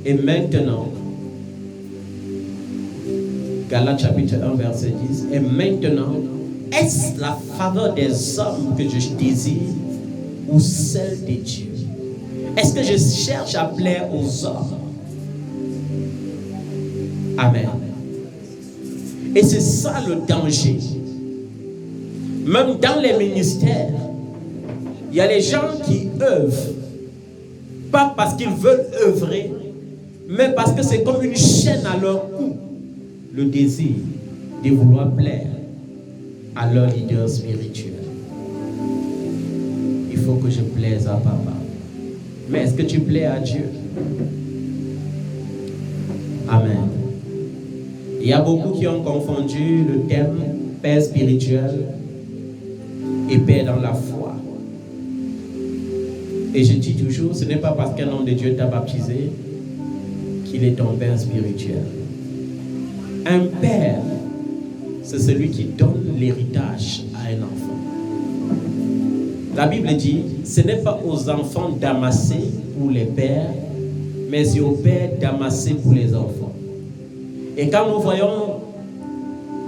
et maintenant, Galates chapitre 1 verset 10, et maintenant, est-ce la faveur des hommes que je désire ou celle de Dieu? Est-ce que je cherche à plaire aux hommes? Amen. Et c'est ça le danger. Même dans les ministères, il y a les gens qui œuvrent, pas parce qu'ils veulent œuvrer, mais parce que c'est comme une chaîne à leur cou, le désir de vouloir plaire à leur leader spirituel. Il faut que je plaise à papa. Mais est-ce que tu plais à Dieu? Amen. Il y a beaucoup qui ont confondu le terme père spirituel et père dans la foi. Et je dis toujours, ce n'est pas parce qu'un homme de Dieu t'a baptisé qu'il est ton père spirituel. Un père, c'est celui qui donne l'héritage à un enfant. La Bible dit, ce n'est pas aux enfants d'amasser pour les pères, mais c'est aux pères d'amasser pour les enfants. Et quand nous voyons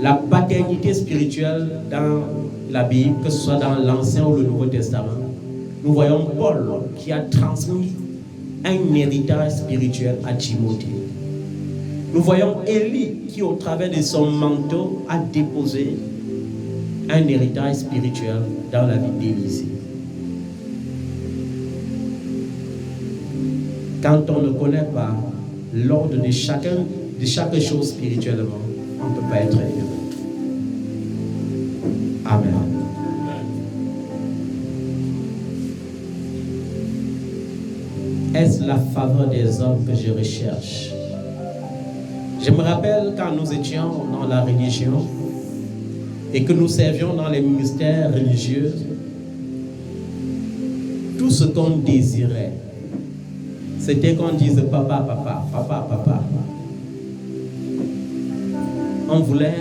la paternité spirituelle dans la Bible, que ce soit dans l'Ancien ou le Nouveau Testament, nous voyons Paul qui a transmis un héritage spirituel à Timothée. Nous voyons Élie qui, au travers de son manteau, a déposé un héritage spirituel dans la vie d'Élisée. Quand on ne connaît pas l'ordre de chaque chose spirituellement, on ne peut pas être heureux. Amen. Est-ce la faveur des hommes que je recherche? Je me rappelle quand nous étions dans la religion et que nous servions dans les ministères religieux, tout ce qu'on désirait, c'était qu'on dise papa, papa, papa, papa. On voulait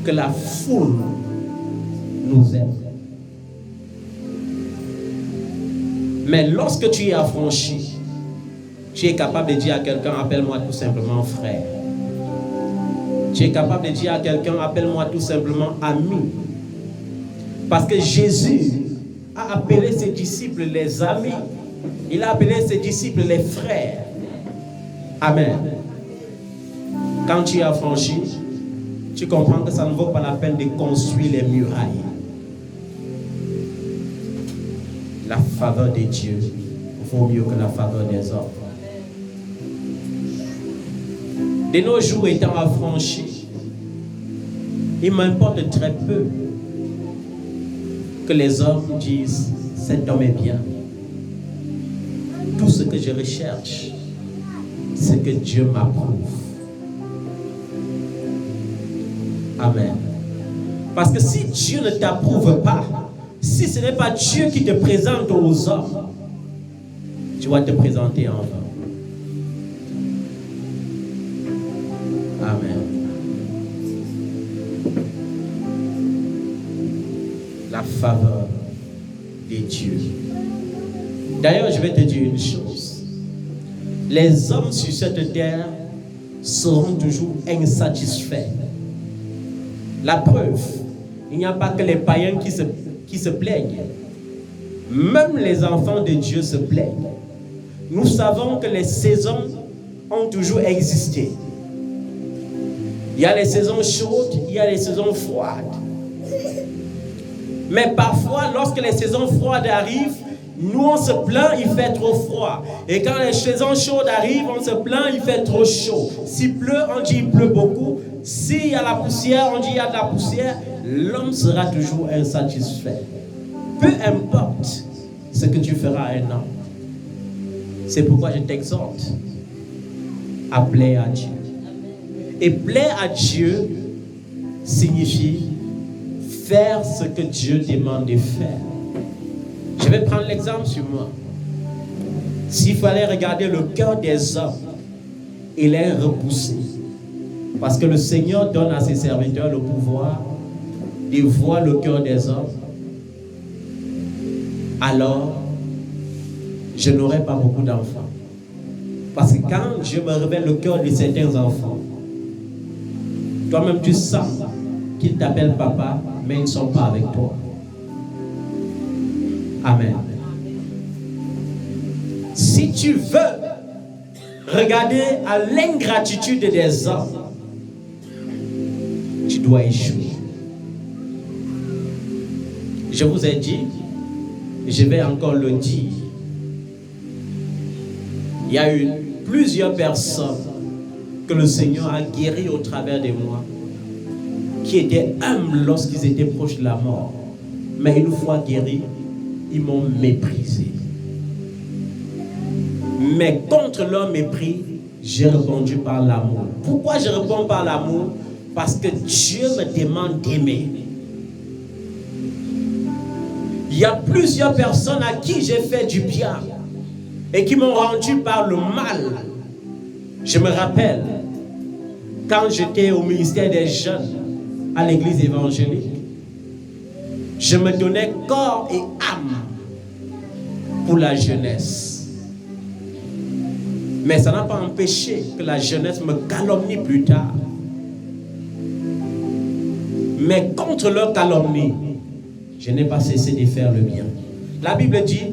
que la foule nous aime. Mais lorsque tu es affranchi, tu es capable de dire à quelqu'un, appelle-moi tout simplement frère. Tu es capable de dire à quelqu'un, appelle-moi tout simplement ami. Parce que Jésus a appelé ses disciples les amis. Il a appelé ses disciples les frères. Amen. Quand tu es affranchi, tu comprends que ça ne vaut pas la peine de construire les murailles. La faveur de Dieu vaut mieux que la faveur des hommes. De nos jours étant affranchis, il m'importe très peu que les hommes disent cet homme est bien. Tout ce que je recherche, c'est que Dieu m'approuve. Amen. Parce que si Dieu ne t'approuve pas, si ce n'est pas Dieu qui te présente aux hommes, tu vas te présenter en vain. Amen. La faveur de Dieu. D'ailleurs, je vais te dire une chose. Les hommes sur cette terre seront toujours insatisfaits. La preuve, il n'y a pas que les païens qui se plaignent. Même les enfants de Dieu se plaignent. Nous savons que les saisons ont toujours existé. Il y a les saisons chaudes, il y a les saisons froides. Mais parfois, lorsque les saisons froides arrivent, nous on se plaint, il fait trop froid. Et quand les saisons chaudes arrivent, on se plaint, il fait trop chaud. S'il pleut, on dit il pleut beaucoup. S'il y a la poussière, on dit il y a de la poussière. L'homme sera toujours insatisfait. Peu importe ce que tu feras à un homme. C'est pourquoi je t'exhorte à plaire à Dieu. Et plaire à Dieu signifie faire ce que Dieu demande de faire. Je vais prendre l'exemple sur moi. S'il fallait regarder le cœur des hommes, il est repoussé. Parce que le Seigneur donne à ses serviteurs le pouvoir de voir le cœur des hommes. Alors, je n'aurai pas beaucoup d'enfants. Parce que quand je me révèle le cœur de certains enfants, toi-même tu sens qu'ils t'appellent papa, mais ils ne sont pas avec toi. Amen. Si tu veux regarder à l'ingratitude des hommes, tu dois échouer. Je vous ai dit, je vais encore le dire, il y a eu plusieurs personnes que le Seigneur a guéries au travers de moi, qui étaient humbles lorsqu'ils étaient proches de la mort. Mais une fois guéris, ils m'ont méprisé. Mais contre leur mépris, j'ai répondu par l'amour. Pourquoi je réponds par l'amour? Parce que Dieu me demande d'aimer. Il y a plusieurs personnes à qui j'ai fait du bien et qui m'ont rendu par le mal. Je me rappelle, quand j'étais au ministère des jeunes à l'église évangélique, je me donnais corps et âme pour la jeunesse. Mais ça n'a pas empêché que la jeunesse me calomnie plus tard. Mais contre leur calomnie, je n'ai pas cessé de faire le bien. La Bible dit,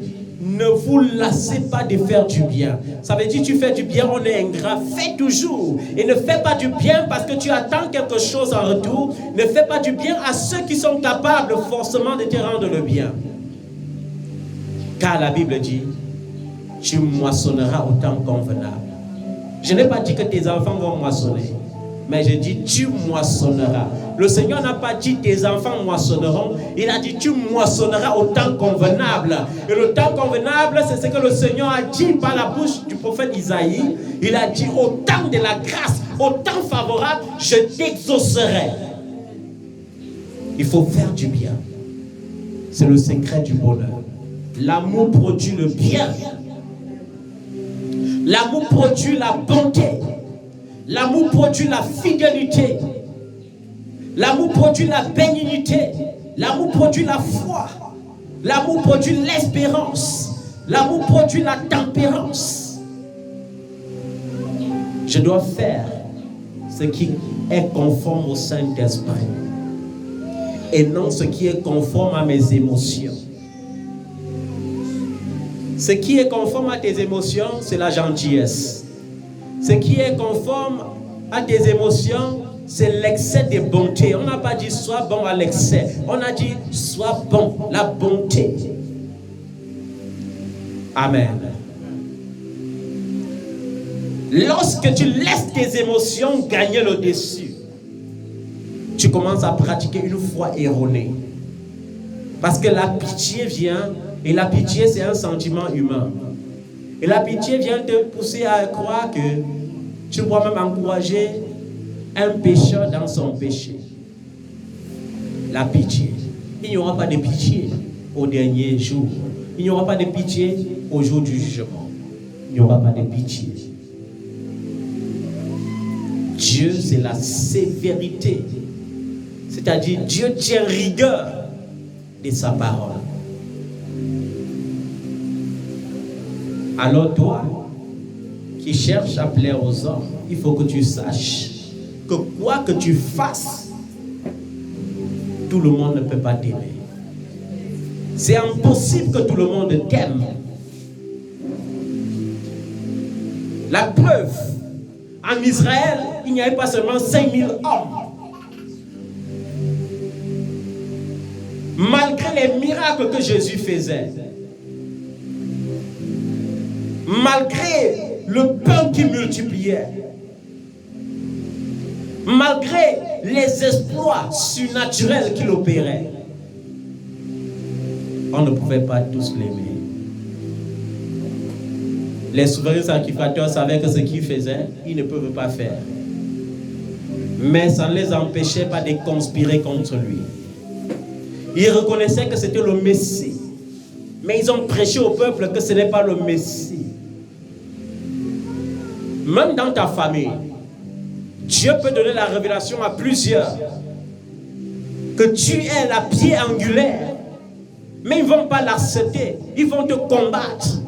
ne vous lassez pas de faire du bien. Ça veut dire, tu fais du bien, on est ingrat. Fais toujours. Et ne fais pas du bien parce que tu attends quelque chose en retour. Ne fais pas du bien à ceux qui sont capables forcément de te rendre le bien. Car la Bible dit, tu moissonneras au temps convenable. Je n'ai pas dit que tes enfants vont moissonner. Mais je dis, tu moissonneras. Le Seigneur n'a pas dit tes enfants moissonneront. Il a dit, tu moissonneras au temps convenable. Et le temps convenable, c'est ce que le Seigneur a dit par la bouche du prophète Isaïe. Il a dit, au temps de la grâce, au temps favorable, je t'exaucerai. Il faut faire du bien. C'est le secret du bonheur. L'amour produit le bien. L'amour produit la bonté. L'amour produit la fidélité. L'amour produit la bénignité. L'amour produit la foi. L'amour produit l'espérance. L'amour produit la tempérance. Je dois faire ce qui est conforme au Saint-Esprit et non ce qui est conforme à mes émotions. Ce qui est conforme à tes émotions, c'est la gentillesse. Ce qui est conforme à tes émotions, c'est l'excès de bonté. On n'a pas dit sois bon à l'excès. On a dit sois bon, la bonté. Amen. Lorsque tu laisses tes émotions gagner le dessus, tu commences à pratiquer une foi erronée. Parce que la pitié vient, et la pitié c'est un sentiment humain. Et la pitié vient te pousser à croire que tu pourras même encourager un pécheur dans son péché. La pitié. Il n'y aura pas de pitié au dernier jour. Il n'y aura pas de pitié au jour du jugement. Il n'y aura pas de pitié. Dieu, c'est la sévérité. C'est-à-dire, Dieu tient rigueur de sa parole. Alors toi, qui cherches à plaire aux hommes, il faut que tu saches que quoi que tu fasses, tout le monde ne peut pas t'aimer. C'est impossible que tout le monde t'aime. La preuve, en Israël, il n'y avait pas seulement 5000 hommes. Malgré les miracles que Jésus faisait, malgré le pain qui multipliait, malgré les exploits surnaturels qu'il opérait, on ne pouvait pas tous l'aimer. Les souverains sacrificateurs savaient que ce qu'ils faisaient, ils ne peuvent pas faire. Mais ça ne les empêchait pas de conspirer contre lui. Ils reconnaissaient que c'était le Messie. Mais ils ont prêché au peuple que ce n'est pas le Messie. Même dans ta famille, Dieu peut donner la révélation à plusieurs que tu es la pierre angulaire, mais ils ne vont pas l'accepter, ils vont te combattre.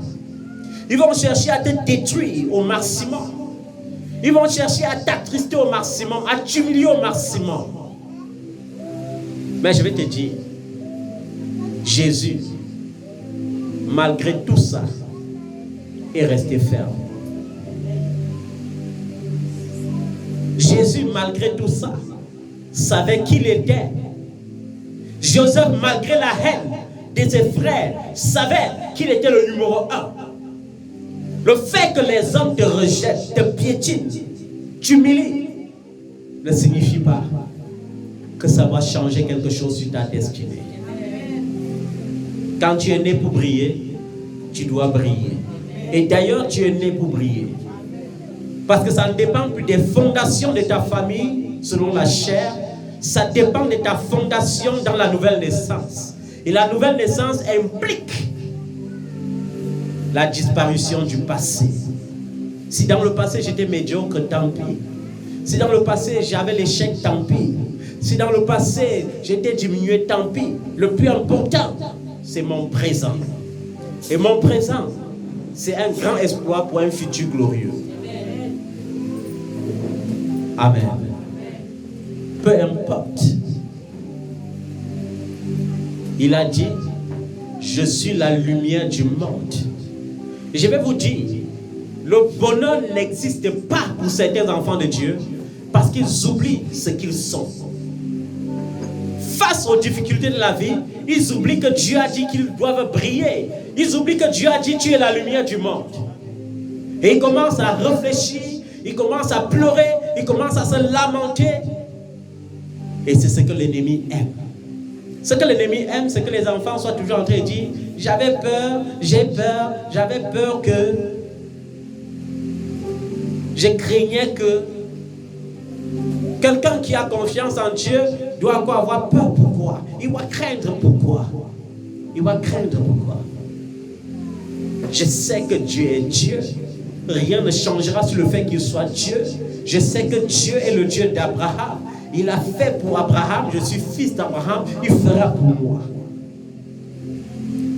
Ils vont chercher à te détruire au maximum. Ils vont chercher à t'attrister au maximum, à t'humilier au maximum. Mais je vais te dire, Jésus, malgré tout ça, est resté ferme. Jésus, malgré tout ça, savait qui il était. Joseph, malgré la haine de ses frères, savait qu'il était le numéro 1. Le fait que les hommes te rejettent, te piétinent, t'humilient, ne signifie pas que ça va changer quelque chose sur ta destinée. Quand tu es né pour briller, tu dois briller. Et d'ailleurs, tu es né pour briller. Parce que ça ne dépend plus des fondations de ta famille, selon la chair. Ça dépend de ta fondation dans la nouvelle naissance. Et la nouvelle naissance implique la disparition du passé. Si dans le passé j'étais médiocre, tant pis. Si dans le passé j'avais l'échec, tant pis. Si dans le passé j'étais diminué, tant pis. Le plus important, c'est mon présent. Et mon présent, c'est un grand espoir pour un futur glorieux. Amen. Peu importe. Il a dit, je suis la lumière du monde. Et je vais vous dire, le bonheur n'existe pas pour certains enfants de Dieu parce qu'ils oublient ce qu'ils sont. Face aux difficultés de la vie, ils oublient que Dieu a dit qu'ils doivent briller. Ils oublient que Dieu a dit, tu es la lumière du monde. Et ils commencent à réfléchir, ils commencent à pleurer, ils commencent à se lamenter. Et c'est ce que l'ennemi aime. Ce que l'ennemi aime, c'est que les enfants soient toujours en train de dire, j'avais peur, j'ai peur, j'avais peur que... Je craignais que... Quelqu'un qui a confiance en Dieu doit avoir peur. Pourquoi? Il va craindre pourquoi. Il va craindre pourquoi. Je sais que Dieu est Dieu. Rien ne changera sur le fait qu'il soit Dieu. Je sais que Dieu est le Dieu d'Abraham. Il a fait pour Abraham, je suis fils d'Abraham, il fera pour moi.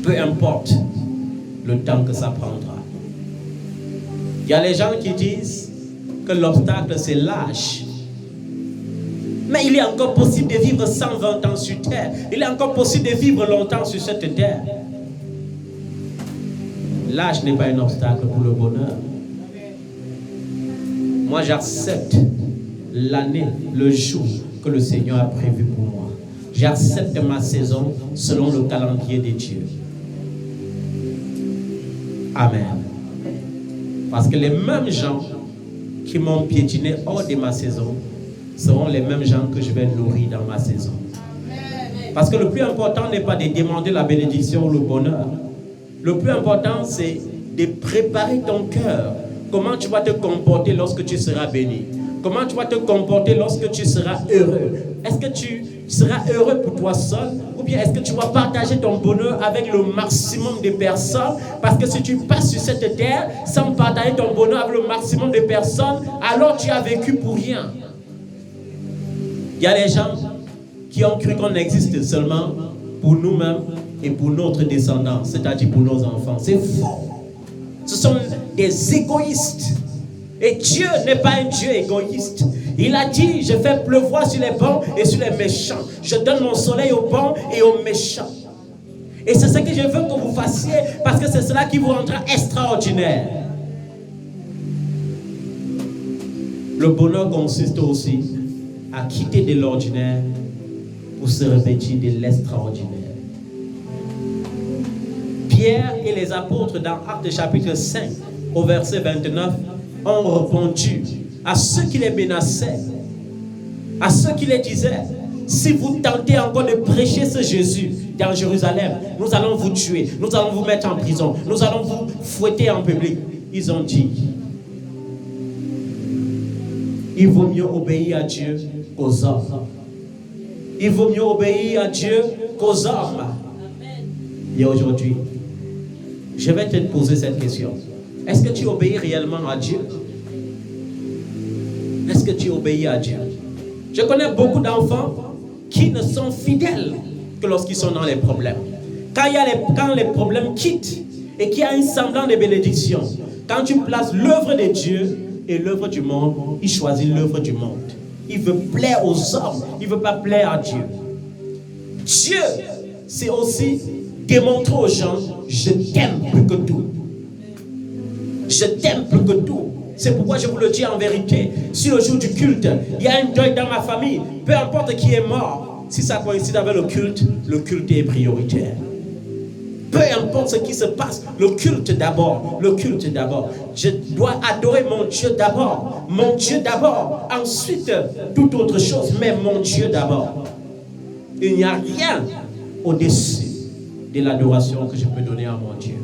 Peu importe le temps que ça prendra. Il y a les gens qui disent que l'obstacle c'est l'âge. Mais il est encore possible de vivre 120 ans sur terre. Il est encore possible de vivre longtemps sur cette terre. L'âge n'est pas un obstacle pour le bonheur. Moi j'accepte l'année, le jour que le Seigneur a prévu pour moi. J'accepte ma saison selon le calendrier de Dieu. Amen. Parce que les mêmes gens qui m'ont piétiné hors de ma saison seront les mêmes gens que je vais nourrir dans ma saison. Parce que le plus important n'est pas de demander la bénédiction ou le bonheur. Le plus important, c'est de préparer ton cœur. Comment tu vas te comporter lorsque tu seras béni? Comment tu vas te comporter lorsque tu seras heureux? Est-ce que tu seras heureux pour toi seul? Ou bien est-ce que tu vas partager ton bonheur avec le maximum de personnes? Parce que si tu passes sur cette terre sans partager ton bonheur avec le maximum de personnes, alors tu as vécu pour rien. Il y a des gens qui ont cru qu'on existe seulement pour nous-mêmes et pour notre descendance, c'est-à-dire pour nos enfants. C'est faux. Ce sont des égoïstes. Et Dieu n'est pas un Dieu égoïste. Il a dit, je fais pleuvoir sur les bons et sur les méchants. Je donne mon soleil aux bons et aux méchants. Et c'est ce que je veux que vous fassiez, parce que c'est cela qui vous rendra extraordinaire. Le bonheur consiste aussi à quitter de l'ordinaire pour se revêtir de l'extraordinaire. Pierre et les apôtres dans Actes chapitre 5 au verset 29 ont répondu à ceux qui les menaçaient, à ceux qui les disaient, si vous tentez encore de prêcher ce Jésus dans Jérusalem, nous allons vous tuer, nous allons vous mettre en prison, nous allons vous fouetter en public. Ils ont dit, il vaut mieux obéir à Dieu qu'aux hommes. Il vaut mieux obéir à Dieu qu'aux hommes. Et aujourd'hui, je vais te poser cette question. Est-ce que tu obéis réellement à Dieu? Est-ce que tu obéis à Dieu? Je connais beaucoup d'enfants qui ne sont fidèles que lorsqu'ils sont dans les problèmes. Quand les problèmes quittent, et qui a un semblant de bénédiction. Quand tu places l'œuvre de Dieu et l'œuvre du monde, il choisit l'œuvre du monde. Il veut plaire aux hommes, il ne veut pas plaire à Dieu. Dieu, c'est aussi démontrer aux gens, je t'aime plus que tout. Je t'aime plus que tout. C'est pourquoi je vous le dis en vérité. Si le jour du culte, il y a un deuil dans ma famille, peu importe qui est mort, si ça coïncide avec le culte est prioritaire. Peu importe ce qui se passe, le culte d'abord, le culte d'abord. Je dois adorer mon Dieu d'abord, ensuite toute autre chose, mais mon Dieu d'abord. Il n'y a rien au-dessus de l'adoration que je peux donner à mon Dieu.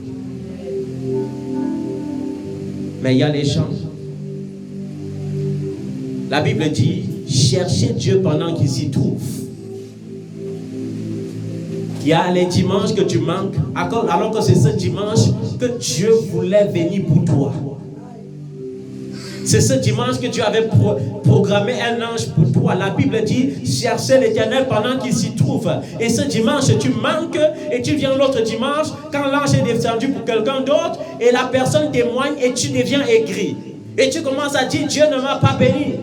Mais il y a les gens. La Bible dit, cherchez Dieu pendant qu'il s'y trouve. Il y a les dimanches que tu manques, alors que c'est ce dimanche que Dieu voulait venir pour toi. C'est ce dimanche que Dieu avait programmé un ange pour toi. La Bible dit, cherchez l'Éternel pendant qu'il s'y trouve. Et ce dimanche, tu manques et tu viens l'autre dimanche quand l'ange est descendu pour quelqu'un d'autre et la personne témoigne et tu deviens aigri. Et tu commences à dire, Dieu ne m'a pas béni.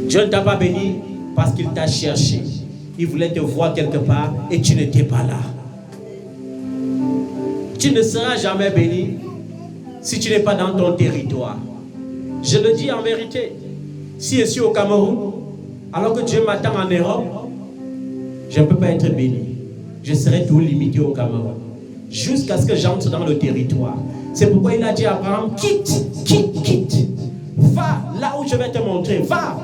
Dieu ne t'a pas béni parce qu'il t'a cherché. Il voulait te voir quelque part et tu n'étais pas là. Tu ne seras jamais béni si tu n'es pas dans ton territoire. Je le dis en vérité. Si je suis au Cameroun, alors que Dieu m'attend en Europe, je ne peux pas être béni. Je serai tout limité au Cameroun. Jusqu'à ce que j'entre dans le territoire. C'est pourquoi il a dit à Abraham, quitte. Va là où je vais te montrer. Va.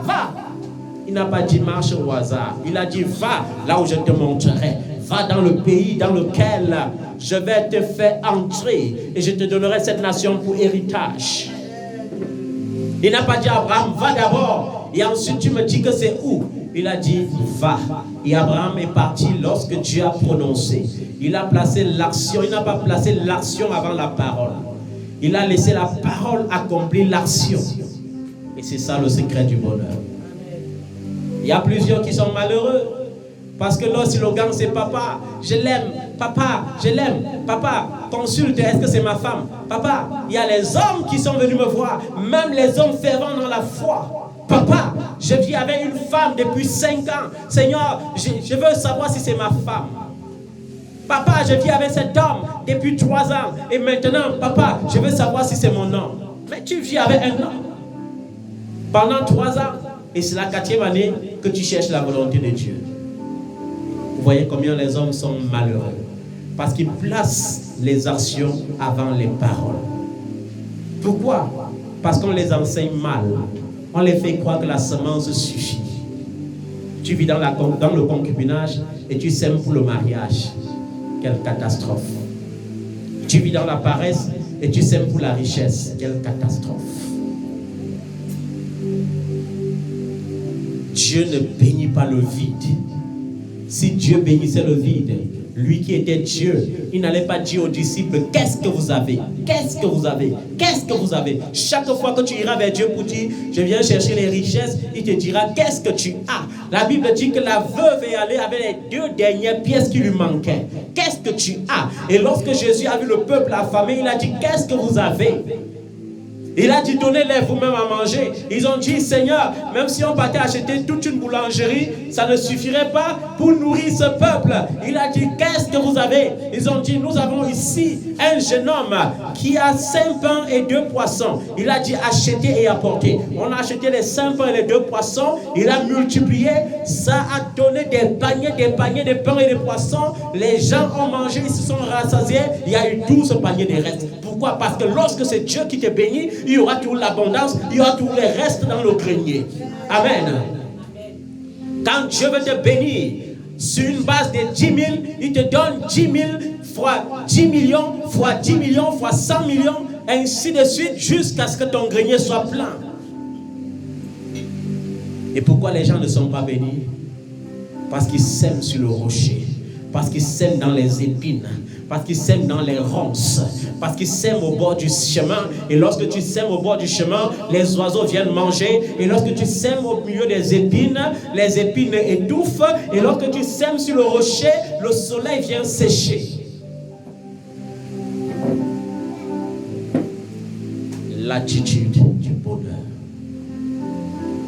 Il n'a pas dit marche au hasard. Il a dit va là où je te montrerai. Va dans le pays dans lequel je vais te faire entrer et je te donnerai cette nation pour héritage. Il n'a pas dit à Abraham, va d'abord et ensuite tu me dis que c'est où. Il a dit va. Et Abraham est parti lorsque Dieu a prononcé. Il a placé l'action. Il n'a pas placé l'action avant la parole. Il a laissé la parole accomplir l'action. Et c'est ça le secret du bonheur. Il y a plusieurs qui sont malheureux. Parce que leur slogan c'est papa, je l'aime, papa, je l'aime, papa, consulte, est-ce que c'est ma femme? Papa, il y a les hommes qui sont venus me voir, même les hommes fervents dans la foi. Papa, je vis avec une femme depuis 5 ans. Seigneur, je veux savoir si c'est ma femme. Papa, je vis avec cet homme depuis 3 ans. Et maintenant, papa, je veux savoir si c'est mon homme. Mais tu vis avec un homme pendant 3 ans. Et c'est la 4e année que tu cherches la volonté de Dieu. Vous voyez combien les hommes sont malheureux. Parce qu'ils placent les actions avant les paroles. Pourquoi? Parce qu'on les enseigne mal. On les fait croire que la semence suffit. Tu vis dans le concubinage et tu sèmes pour le mariage. Quelle catastrophe. Tu vis dans la paresse et tu sèmes pour la richesse. Quelle catastrophe. Dieu ne bénit pas le vide. Si Dieu bénissait le vide, lui qui était Dieu, il n'allait pas dire aux disciples, qu'est-ce que vous avez? Qu'est-ce que vous avez? Qu'est-ce que vous avez? Chaque fois que tu iras vers Dieu pour dire, je viens chercher les richesses, il te dira, qu'est-ce que tu as? La Bible dit que la veuve est allée avec les 2 dernières pièces qui lui manquaient. Qu'est-ce que tu as? Et lorsque Jésus a vu le peuple affamé, il a dit, qu'est-ce que vous avez? Il a dit, donnez-les vous-même à manger. Ils ont dit, Seigneur, même si on partait acheter toute une boulangerie, ça ne suffirait pas pour nourrir ce peuple. Il a dit, qu'est-ce que vous avez? Ils ont dit, nous avons ici un jeune homme qui a 5 pains et 2 poissons. Il a dit, achetez et apportez. On a acheté les 5 pains et les 2 poissons. Il a multiplié. Ça a donné des paniers de pains et de poissons. Les gens ont mangé, ils se sont rassasiés. Il y a eu 12 paniers de restes. Pourquoi? Parce que lorsque c'est Dieu qui te bénit, il y aura toute l'abondance, il y aura tous les restes dans le grenier. Amen. Quand Dieu veut te bénir, sur une base de 10 000, il te donne 10 000 fois 10 millions, fois 10 millions, fois 100 millions, ainsi de suite, jusqu'à ce que ton grenier soit plein. Et pourquoi les gens ne sont pas bénis? Parce qu'ils sèment sur le rocher, parce qu'ils sèment dans les épines, parce qu'ils sèment dans les ronces, parce qu'ils sèment au bord du chemin. Et lorsque tu sèmes au bord du chemin, les oiseaux viennent manger. Et lorsque tu sèmes au milieu des épines, les épines étouffent. Et lorsque tu sèmes sur le rocher, le soleil vient sécher. l'attitude du bonheur.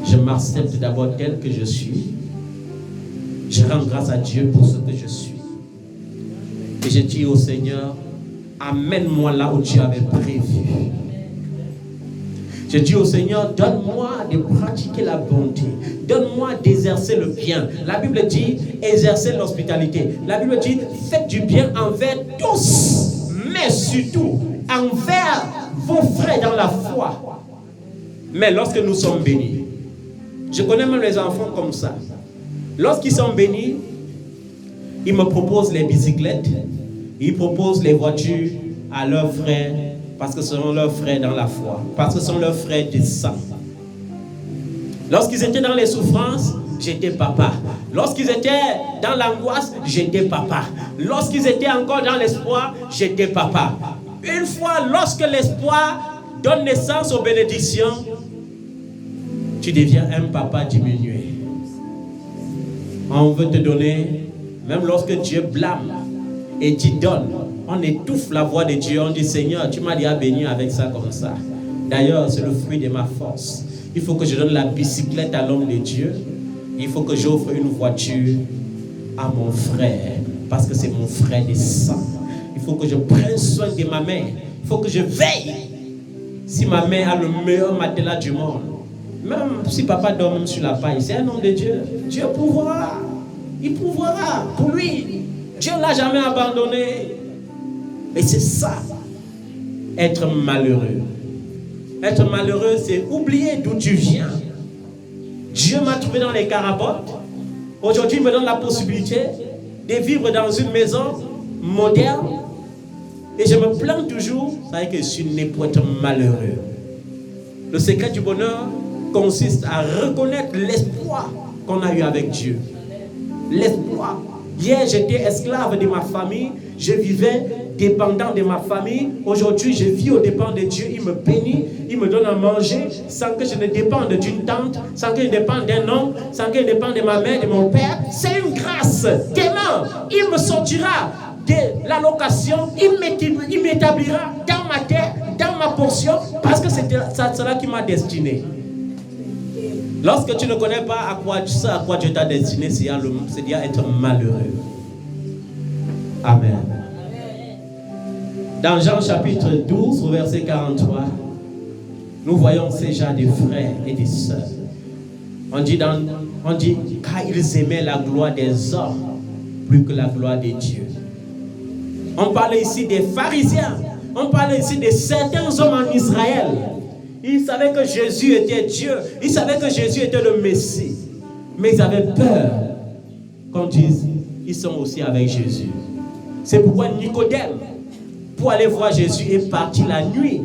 Je m'accepte d'abord tel que je suis. Je rends grâce à Dieu pour ce que je suis. Et je dis au Seigneur, amène-moi là où tu avais prévu. Je dis au Seigneur, donne-moi de pratiquer la bonté. Donne-moi d'exercer le bien. La Bible dit, exercer l'hospitalité. La Bible dit, faites du bien envers tous, mais surtout envers vos frères dans la foi. Mais lorsque nous sommes bénis, je connais même les enfants comme ça. Lorsqu'ils sont bénis, ils me proposent les bicyclettes, ils proposent les voitures à leurs frères, parce que ce sont leurs frères dans la foi, parce que ce sont leurs frères du sang. Lorsqu'ils étaient dans les souffrances, j'étais papa. Lorsqu'ils étaient dans l'angoisse, j'étais papa. Lorsqu'ils étaient encore dans l'espoir, j'étais papa. Une fois, lorsque l'espoir donne naissance aux bénédictions, tu deviens un papa diminué. On veut te donner, même lorsque Dieu blâme et tu donnes, on étouffe la voix de Dieu, on dit Seigneur, tu m'as déjà béni avec ça comme ça. D'ailleurs, c'est le fruit de ma force. Il faut que je donne la bicyclette à l'homme de Dieu. Il faut que j'offre une voiture à mon frère, parce que c'est mon frère de sang. Il faut que je prenne soin de ma mère. Il faut que je veille. Si ma mère a le meilleur matelas du monde, même si papa dort même sur la paille, c'est un homme de Dieu. Dieu pourvoira. Il pourvoira pour lui. Dieu ne l'a jamais abandonné. Et c'est ça, être malheureux. Être malheureux, c'est oublier d'où tu viens. Dieu m'a trouvé dans les carabottes. Aujourd'hui, il me donne la possibilité de vivre dans une maison moderne. Et je me plains toujours, ça veut dire que je suis né pour être malheureux. Le secret du bonheur consiste à reconnaître l'espoir qu'on a eu avec Dieu. L'espoir. Hier, j'étais esclave de ma famille. Je vivais dépendant de ma famille. Aujourd'hui, je vis aux dépens de Dieu. Il me bénit, il me donne à manger sans que je ne dépende d'une tante, sans que je dépende d'un oncle, sans que je dépende de ma mère, de mon père. C'est une grâce. Demain, il me sortira de l'allocation, il m'établira dans ma terre, dans ma portion, parce que c'est cela qui m'a destiné. Lorsque tu ne connais pas à quoi Dieu t'a destiné, c'est-à-dire être malheureux. Amen. Dans Jean chapitre 12, verset 43, nous voyons ces gens des frères et des sœurs. On dit car ils aimaient la gloire des hommes plus que la gloire de Dieu. On parle ici des pharisiens. On parle ici de certains hommes en Israël. Ils savaient que Jésus était Dieu. Ils savaient que Jésus était le Messie. Mais ils avaient peur qu'on dise ils sont aussi avec Jésus. C'est pourquoi Nicodème, pour aller voir Jésus, est parti la nuit.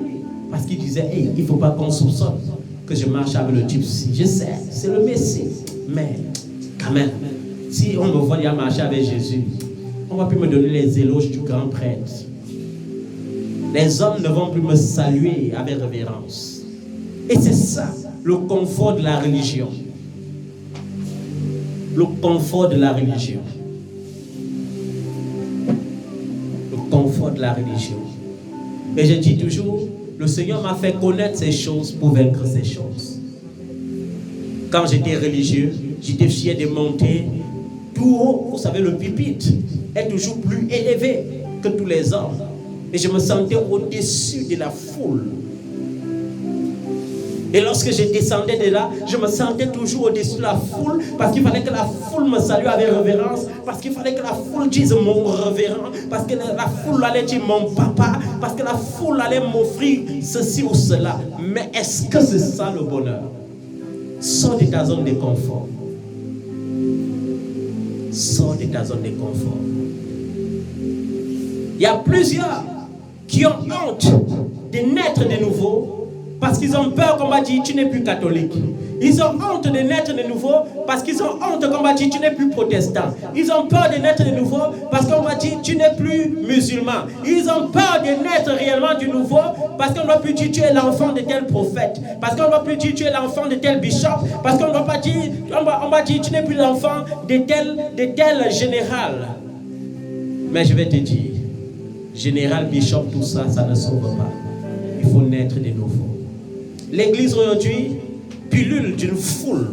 Parce qu'il disait, hey, il ne faut pas qu'on soupçonne que je marche avec le type-ci. Je sais, c'est le Messie. Mais quand même, si on me voit déjà marcher avec Jésus, on ne va plus me donner les éloges du grand prêtre. Les hommes ne vont plus me saluer avec révérence. Et c'est ça, le confort de la religion. Le confort de la religion. Le confort de la religion. Et je dis toujours, le Seigneur m'a fait connaître ces choses pour vaincre ces choses. Quand j'étais religieux, j'étais fier de monter tout haut. Vous savez, le pupitre est toujours plus élevé que tous les hommes. Et je me sentais au-dessus de la foule. Et lorsque je descendais de là, je me sentais toujours au-dessus de la foule, parce qu'il fallait que la foule me salue avec révérence, parce qu'il fallait que la foule dise mon révérend, parce que la foule allait dire mon papa, parce que la foule allait m'offrir ceci ou cela. Mais est-ce que c'est ça le bonheur? Sors de ta zone de confort. Sors de ta zone de confort. Il y a plusieurs qui ont honte de naître de nouveau, parce qu'ils ont peur qu'on va dire tu n'es plus catholique. Ils ont honte de naître de nouveau parce qu'ils ont honte qu'on va dire tu n'es plus protestant. Ils ont peur de naître de nouveau parce qu'on va dire tu n'es plus musulman. Ils ont peur de naître réellement du nouveau parce qu'on ne va plus dire tu es l'enfant de tel prophète. Parce qu'on ne va plus dire tu es l'enfant de tel bishop. Parce qu'on ne va pas dire, on va dire tu n'es plus l'enfant de tel général. Mais je vais te dire, général, bishop, tout ça, ça ne sauve pas. Il faut naître de nouveau. L'église aujourd'hui pullule d'une foule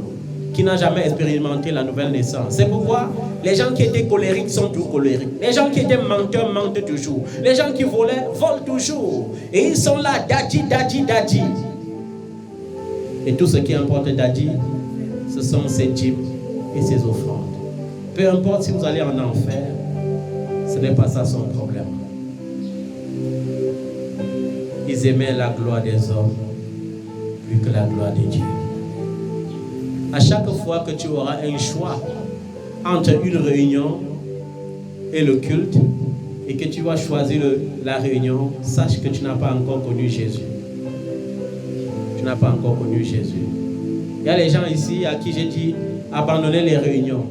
qui n'a jamais expérimenté la nouvelle naissance. C'est pourquoi les gens qui étaient colériques sont toujours colériques. Les gens qui étaient menteurs mentent toujours. Les gens qui volaient volent toujours. Et ils sont là, daddy, daddy, daddy. Et tout ce qui importe daddy, ce sont ses dîmes et ses offrandes. Peu importe si vous allez en enfer, ce n'est pas ça son problème. Ils aimaient la gloire des hommes plus que la gloire de Dieu. À chaque fois que tu auras un choix entre une réunion et le culte, et que tu vas choisir la réunion, sache que tu n'as pas encore connu Jésus. Tu n'as pas encore connu Jésus. Il y a les gens ici à qui j'ai dit abandonner les réunions.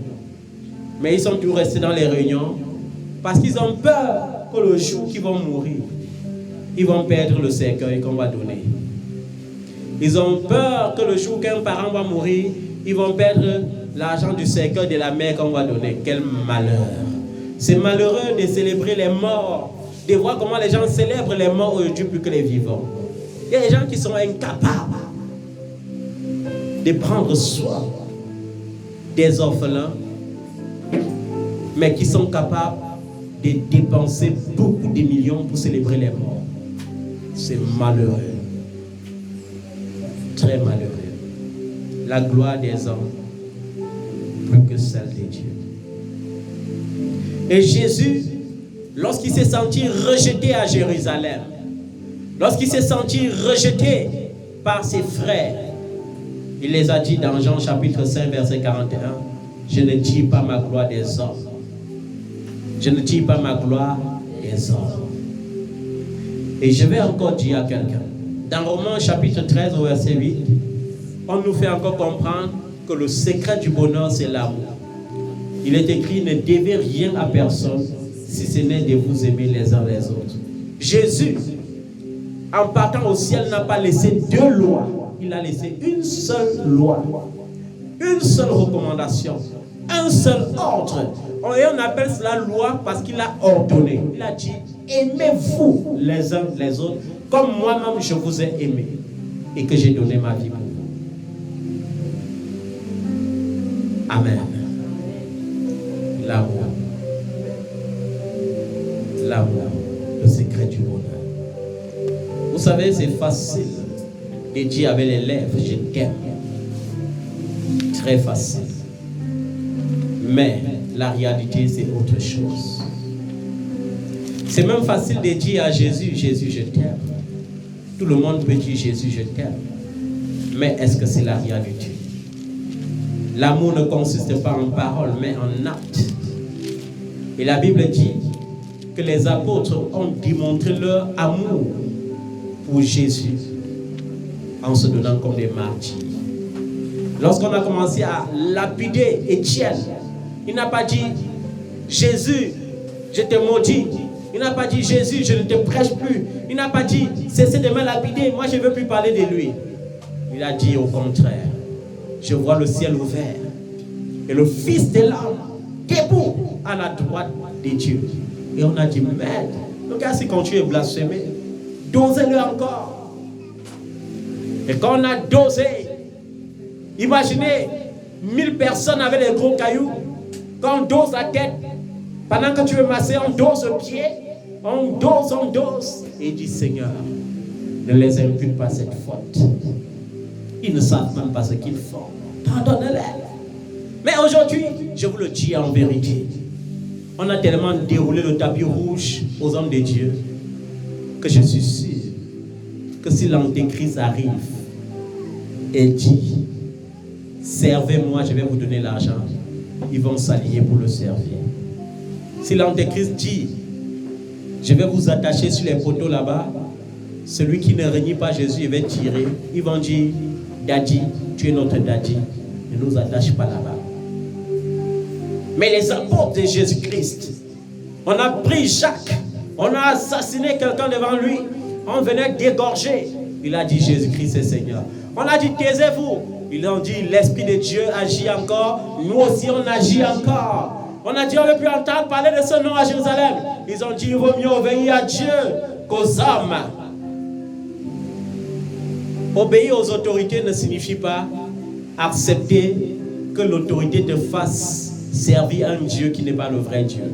Mais ils sont toujours restés dans les réunions parce qu'ils ont peur que le jour qu'ils vont mourir, ils vont perdre le cercueil qu'on va donner. Ils ont peur que le jour qu'un parent va mourir, ils vont perdre l'argent du cercueil de la mère qu'on va donner. Quel malheur! C'est malheureux de célébrer les morts, de voir comment les gens célèbrent les morts aujourd'hui plus que les vivants. Il y a des gens qui sont incapables de prendre soin des orphelins, mais qui sont capables de dépenser beaucoup de millions pour célébrer les morts. C'est malheureux. Très malheureux. La gloire des hommes plus que celle de Dieu. Et Jésus, lorsqu'il s'est senti rejeté à Jérusalem, lorsqu'il s'est senti rejeté par ses frères, il les a dit dans Jean chapitre 5 verset 41, je ne dis pas ma gloire des hommes. Je ne dis pas ma gloire des hommes. Et je vais encore dire à quelqu'un, dans Romains chapitre 13 au verset 8, on nous fait encore comprendre que le secret du bonheur c'est l'amour. Il est écrit, ne devez rien à personne si ce n'est de vous aimer les uns les autres. Jésus, en partant au ciel, n'a pas laissé deux lois. Il a laissé une seule loi, une seule recommandation, un seul ordre. Et on appelle cela loi parce qu'il a ordonné. Il a dit, aimez-vous les uns les autres comme moi-même je vous ai aimé et que j'ai donné ma vie pour vous. Amen. L'amour. L'amour, le secret du bonheur. Vous savez, c'est facile de dire avec les lèvres, je t'aime. Très facile. Mais la réalité, c'est autre chose. C'est même facile de dire à Jésus, Jésus, je t'aime. Tout le monde peut dire, Jésus, je t'aime. Mais est-ce que c'est la réalité? L'amour ne consiste pas en paroles, mais en actes. Et la Bible dit que les apôtres ont démontré leur amour pour Jésus en se donnant comme des martyrs. Lorsqu'on a commencé à lapider Étienne, il n'a pas dit Jésus, je te maudis. Il n'a pas dit Jésus, je ne te prêche plus. Il n'a pas dit cessez de me lapider, moi je ne veux plus parler de lui. Il a dit au contraire, je vois le ciel ouvert et le Fils de l'homme debout à la droite de Dieu. Et on a dit merde, le gars s'est continué à blasphémer, dosez-le encore. Et quand on a dosé, imaginez 1000 personnes avec des gros cailloux. Quand on dose la tête, pendant que tu veux masser, on dose le pied, on dose. Et il dit Seigneur, ne les impute pas cette faute. Ils ne savent même pas ce qu'ils font. Pardonne-les. Mais aujourd'hui, je vous le dis en vérité, on a tellement déroulé le tapis rouge aux hommes de Dieu que je suis sûr que si l'antéchrist arrive et dit servez-moi, je vais vous donner l'argent, ils vont s'allier pour le servir. Si l'antéchrist dit je vais vous attacher sur les poteaux là-bas, celui qui ne renie pas Jésus, il va tirer. Ils vont dire Daddy, tu es notre daddy, ne nous attache pas là-bas. Mais les apôtres de Jésus-Christ, on a pris Jacques, on a assassiné quelqu'un devant lui, on venait d'égorger. Il a dit Jésus-Christ est Seigneur. On a dit taisez-vous. Ils ont dit l'Esprit de Dieu agit encore, nous aussi on agit encore. On a dit on ne veut plus entendre parler de ce nom à Jérusalem. Ils ont dit il vaut mieux obéir à Dieu qu'aux hommes. Obéir aux autorités ne signifie pas accepter que l'autorité te fasse servir un Dieu qui n'est pas le vrai Dieu.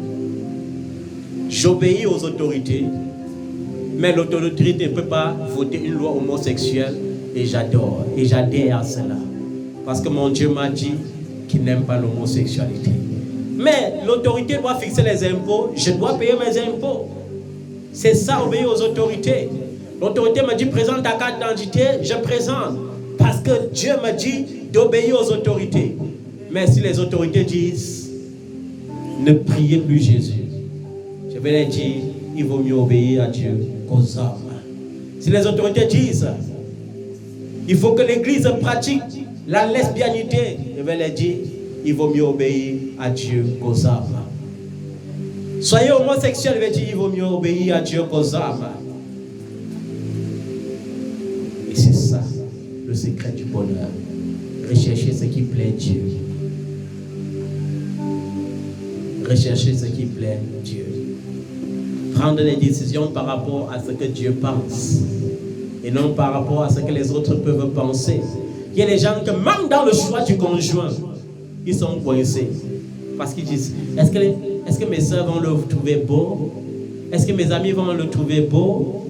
J'obéis aux autorités, mais l'autorité ne peut pas voter une loi homosexuelle et j'adore et j'adhère à cela. Parce que mon Dieu m'a dit qu'il n'aime pas l'homosexualité. Mais l'autorité doit fixer les impôts, je dois payer mes impôts. C'est ça, obéir aux autorités. L'autorité me dit présente ta carte d'identité, je présente. Parce que Dieu me dit d'obéir aux autorités. Mais si les autorités disent ne priez plus Jésus, je vais leur dire il vaut mieux obéir à Dieu qu'aux hommes. Si les autorités disent il faut que l'Église pratique la lesbianité, je vais leur dire il vaut mieux obéir à Dieu qu'aux hommes. Soyez homosexuels, je vais dire il vaut mieux obéir à Dieu qu'aux hommes. Et c'est ça le secret du bonheur. Rechercher ce qui plaît Dieu. Rechercher ce qui plaît Dieu. Prendre des décisions par rapport à ce que Dieu pense et non par rapport à ce que les autres peuvent penser. Il y a des gens qui, même dans le choix du conjoint, ils sont coincés parce qu'ils disent est-ce que mes soeurs vont le trouver beau? Est-ce que mes amis vont le trouver beau?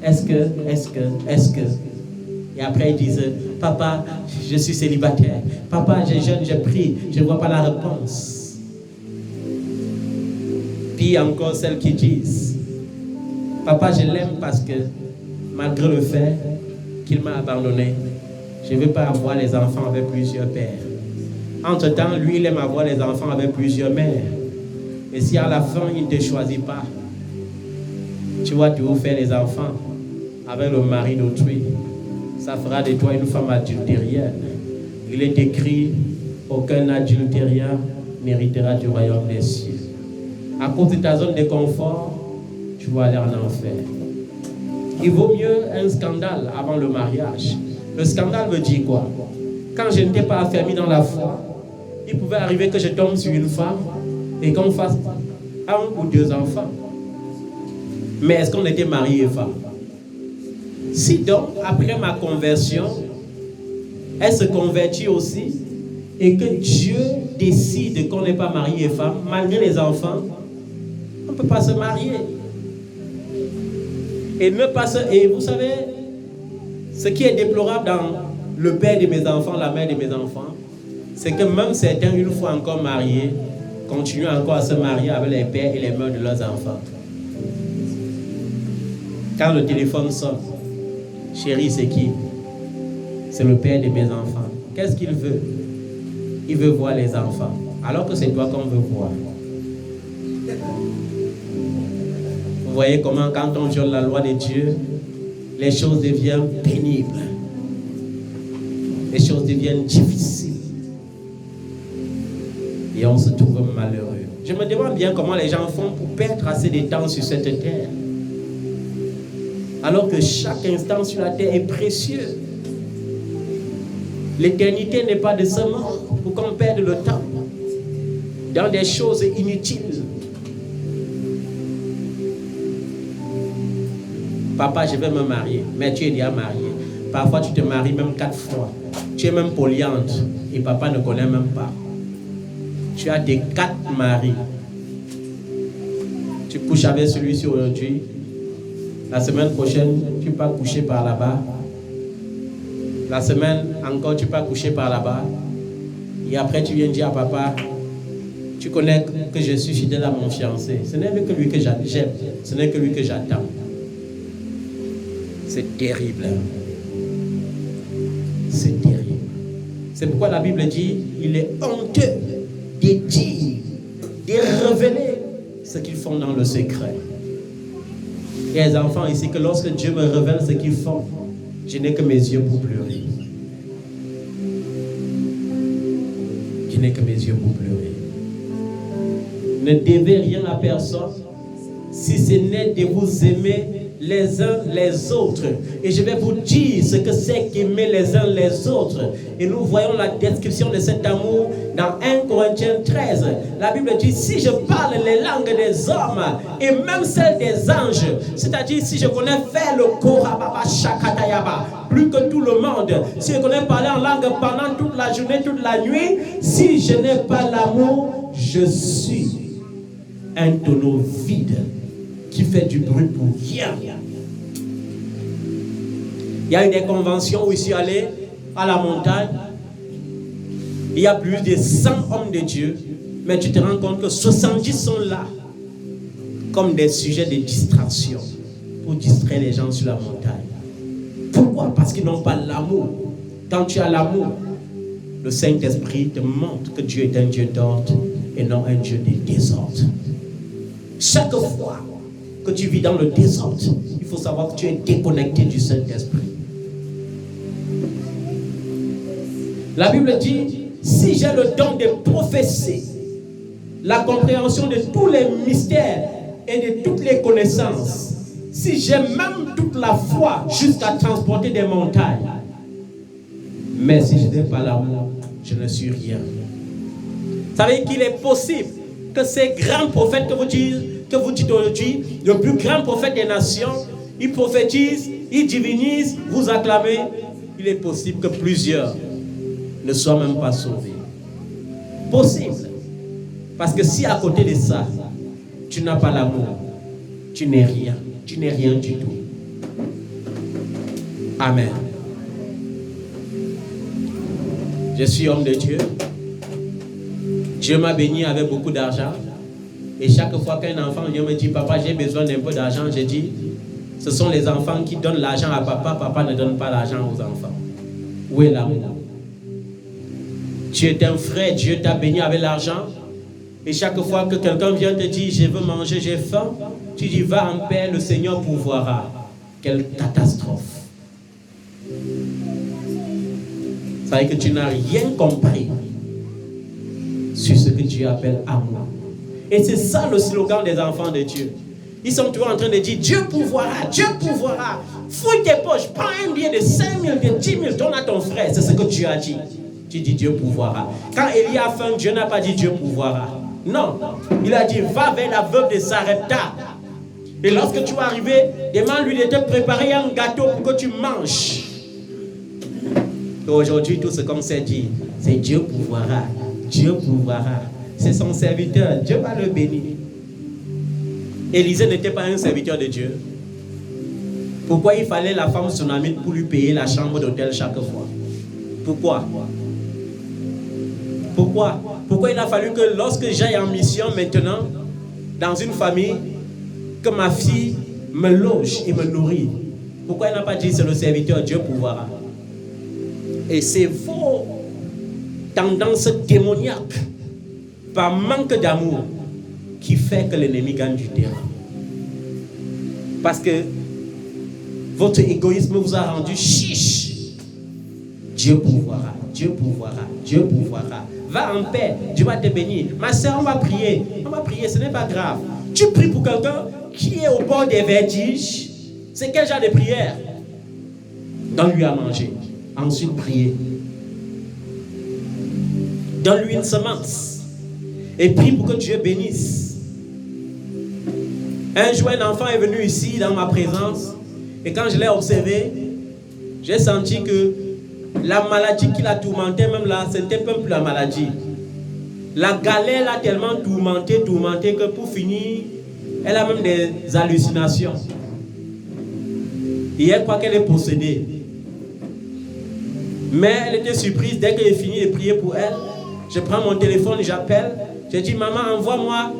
Est-ce que et après ils disent papa, je suis célibataire, papa, je jeûne, je prie, je ne vois pas la réponse. Puis encore celles qui disent papa, je l'aime parce que malgré le fait qu'il m'a abandonné, je ne veux pas avoir les enfants avec plusieurs pères. Entre-temps, lui, il aime avoir les enfants avec plusieurs mères. Et si à la fin, il ne te choisit pas, tu vas toujours faire les enfants avec le mari d'autrui. Ça fera de toi une femme adultérienne. Il est écrit, aucun adultérien n'héritera du royaume des cieux. À cause de ta zone de confort, tu vas aller en enfer. Il vaut mieux un scandale avant le mariage. Le scandale veut dire quoi? Quand je n'étais pas affermi dans la foi, il pouvait arriver que je tombe sur une femme et qu'on fasse 1 ou 2 enfants. Mais est-ce qu'on était mariés et femmes? Si donc, après ma conversion, elle se convertit aussi et que Dieu décide qu'on n'est pas marié et femme, malgré les enfants, on ne peut pas se marier. Et ne pas se... Et vous savez, ce qui est déplorable dans le père de mes enfants, la mère de mes enfants, c'est que même certains, une fois encore mariés, continuent encore à se marier avec les pères et les mères de leurs enfants. Quand le téléphone sonne, chérie, c'est qui? C'est le père de mes enfants. Qu'est-ce qu'il veut? Il veut voir les enfants, alors que c'est toi qu'on veut voir. Vous voyez comment quand on viole la loi de Dieu, les choses deviennent pénibles. Les choses deviennent difficiles. Et on se trouve malheureux. Je me demande bien comment les gens font pour perdre assez de temps sur cette terre. Alors que chaque instant sur la terre est précieux. L'éternité n'est pas de ce monde pour qu'on perde le temps dans des choses inutiles. Papa, je vais me marier, mais tu es déjà marié. Parfois, tu te maries même 4 fois. Tu es même polyandre et papa ne connaît même pas. Tu as tes 4 maris. Tu couches avec celui-ci aujourd'hui. La semaine prochaine, tu peux coucher par là-bas. La semaine encore, tu peux coucher par là-bas. Et après, tu viens dire à papa, tu connais que je suis fidèle à mon fiancé. Ce n'est que lui que j'aime. Ce n'est que lui que j'attends. C'est terrible. C'est terrible. C'est pourquoi la Bible dit, il est honteux de dire, de révéler ce qu'ils font dans le secret. Il y a des enfants ici que lorsque Dieu me révèle ce qu'ils font, je n'ai que mes yeux pour pleurer. Je n'ai que mes yeux pour pleurer. Ne devez rien à personne, si ce n'est de vous aimer les uns les autres. Et je vais vous dire ce que c'est qu'aimer les uns les autres. Et nous voyons la description de cet amour dans 1 Corinthiens 13. La Bible dit, si je parle les langues des hommes et même celles des anges, c'est-à-dire si je connais faire le korababa shakatayaba, plus que tout le monde, si je connais parler en langue pendant toute la journée, toute la nuit, si je n'ai pas l'amour, je suis un tonneau vide qui fait du bruit pour rien. Il y a eu des conventions où je suis allé à la montagne. Il y a plus de 100 hommes de Dieu, mais tu te rends compte que 70 sont là comme des sujets de distraction pour distraire les gens sur la montagne. Pourquoi? Parce qu'ils n'ont pas l'amour. Quand tu as l'amour, le Saint-Esprit te montre que Dieu est un Dieu d'ordre et non un Dieu de désordre. Chaque fois que tu vis dans le désordre, il faut savoir que tu es déconnecté du Saint-Esprit. La Bible dit, si j'ai le don de prophétie, la compréhension de tous les mystères et de toutes les connaissances, si j'ai même toute la foi jusqu'à transporter des montagnes, mais si je n'ai pas l'amour, je ne suis rien. Vous savez qu'il est possible que ces grands prophètes que vous dites aujourd'hui, le plus grand prophète des nations, ils prophétisent, ils divinisent, vous acclamez, il est possible que plusieurs ne soient même pas sauvés. Possible. Parce que si à côté de ça, tu n'as pas l'amour, tu n'es rien. Tu n'es rien du tout. Amen. Je suis homme de Dieu. Dieu m'a béni avec beaucoup d'argent. Et chaque fois qu'un enfant vient me dire, papa, j'ai besoin d'un peu d'argent, je dis, ce sont les enfants qui donnent l'argent à papa. Papa ne donne pas l'argent aux enfants. Où est l'amour? Tu es un frère, Dieu t'a béni avec l'argent. Et chaque fois que quelqu'un vient te dire, je veux manger, j'ai faim, tu dis, va en paix, le Seigneur pourvoira. Quelle catastrophe. Ça veut dire que tu n'as rien compris sur ce que Dieu appelle amour. Et c'est ça le slogan des enfants de Dieu. Ils sont toujours en train de dire, Dieu pourvoira, Dieu pourvoira. Fouille tes poches, prends un billet de 5 000, de 10 000, donne à ton frère. C'est ce que Dieu a dit. Tu dis, Dieu pourvoira. Quand Élie a faim, Dieu n'a pas dit, Dieu pourvoira. Non, il a dit, va vers la veuve de Sarepta. Et lorsque tu vas arriver, demande-lui de te préparer un gâteau pour que tu manges. Et aujourd'hui, tout ce qu'on s'est dit, c'est Dieu pourvoira. Dieu pourvoira. C'est son serviteur. Dieu va le bénir. Élisée n'était pas un serviteur de Dieu. Pourquoi il fallait la femme tsunamite pour lui payer la chambre d'hôtel chaque fois? Pourquoi? Pourquoi il a fallu que lorsque j'aille en mission maintenant, dans une famille, que ma fille me loge et me nourrit? Pourquoi il n'a pas dit c'est le serviteur, Dieu pourvoira? Et c'est vos tendances démoniaques, par manque d'amour, qui fait que l'ennemi gagne du terrain. Parce que votre égoïsme vous a rendu chiche. Dieu pourvoira, Dieu pourvoira, Dieu pourvoira. Va en paix, Dieu va te bénir. Ma soeur, on va prier, ce n'est pas grave. Tu pries pour quelqu'un qui est au bord des vertiges. C'est quel genre de prière? Donne-lui à manger. Ensuite, priez. Donne-lui une semence. Et prie pour que Dieu bénisse. Un jour, un enfant est venu ici dans ma présence. Et quand je l'ai observé, j'ai senti que la maladie qui l'a tourmenté, même là, ce n'était même plus la maladie. La galère l'a tellement tourmenté que pour finir, elle a même des hallucinations. Et elle croit qu'elle est possédée. Mais elle était surprise dès que j'ai fini de prier pour elle. Je prends mon téléphone, j'appelle. Je dis, maman, envoie-moi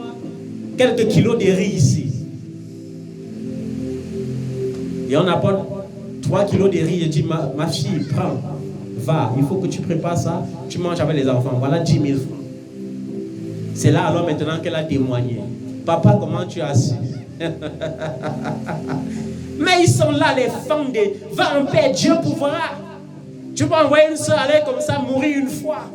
quelques kilos de riz ici. Et on apporte 3 kilos de riz. Je dis, ma fille, prends, va, il faut que tu prépares ça. Tu manges avec les enfants. Voilà 10 000 francs. C'est là alors maintenant qu'elle a témoigné. Papa, comment tu as su? Mais ils sont là, les femmes de va en paix, Dieu pourvoira. Tu peux envoyer une soeur aller comme ça, mourir une fois.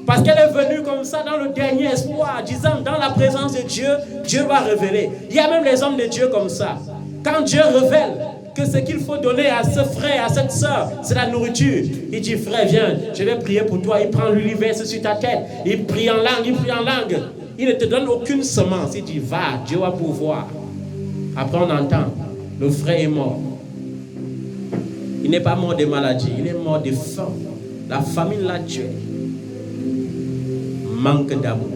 Parce qu'elle est venue comme ça dans le dernier espoir, disant dans la présence de Dieu, Dieu va révéler. Il y a même les hommes de Dieu comme ça. Quand Dieu révèle que ce qu'il faut donner à ce frère, à cette soeur, c'est la nourriture, il dit, frère, viens, je vais prier pour toi. Il prend l'huile, il verse sur ta tête. Il prie en langue, il prie en langue. Il ne te donne aucune semence. Il dit, va, Dieu va pouvoir. Après, on entend, le frère est mort. Il n'est pas mort de maladie, il est mort de faim. La famine l'a tué. Manque d'amour.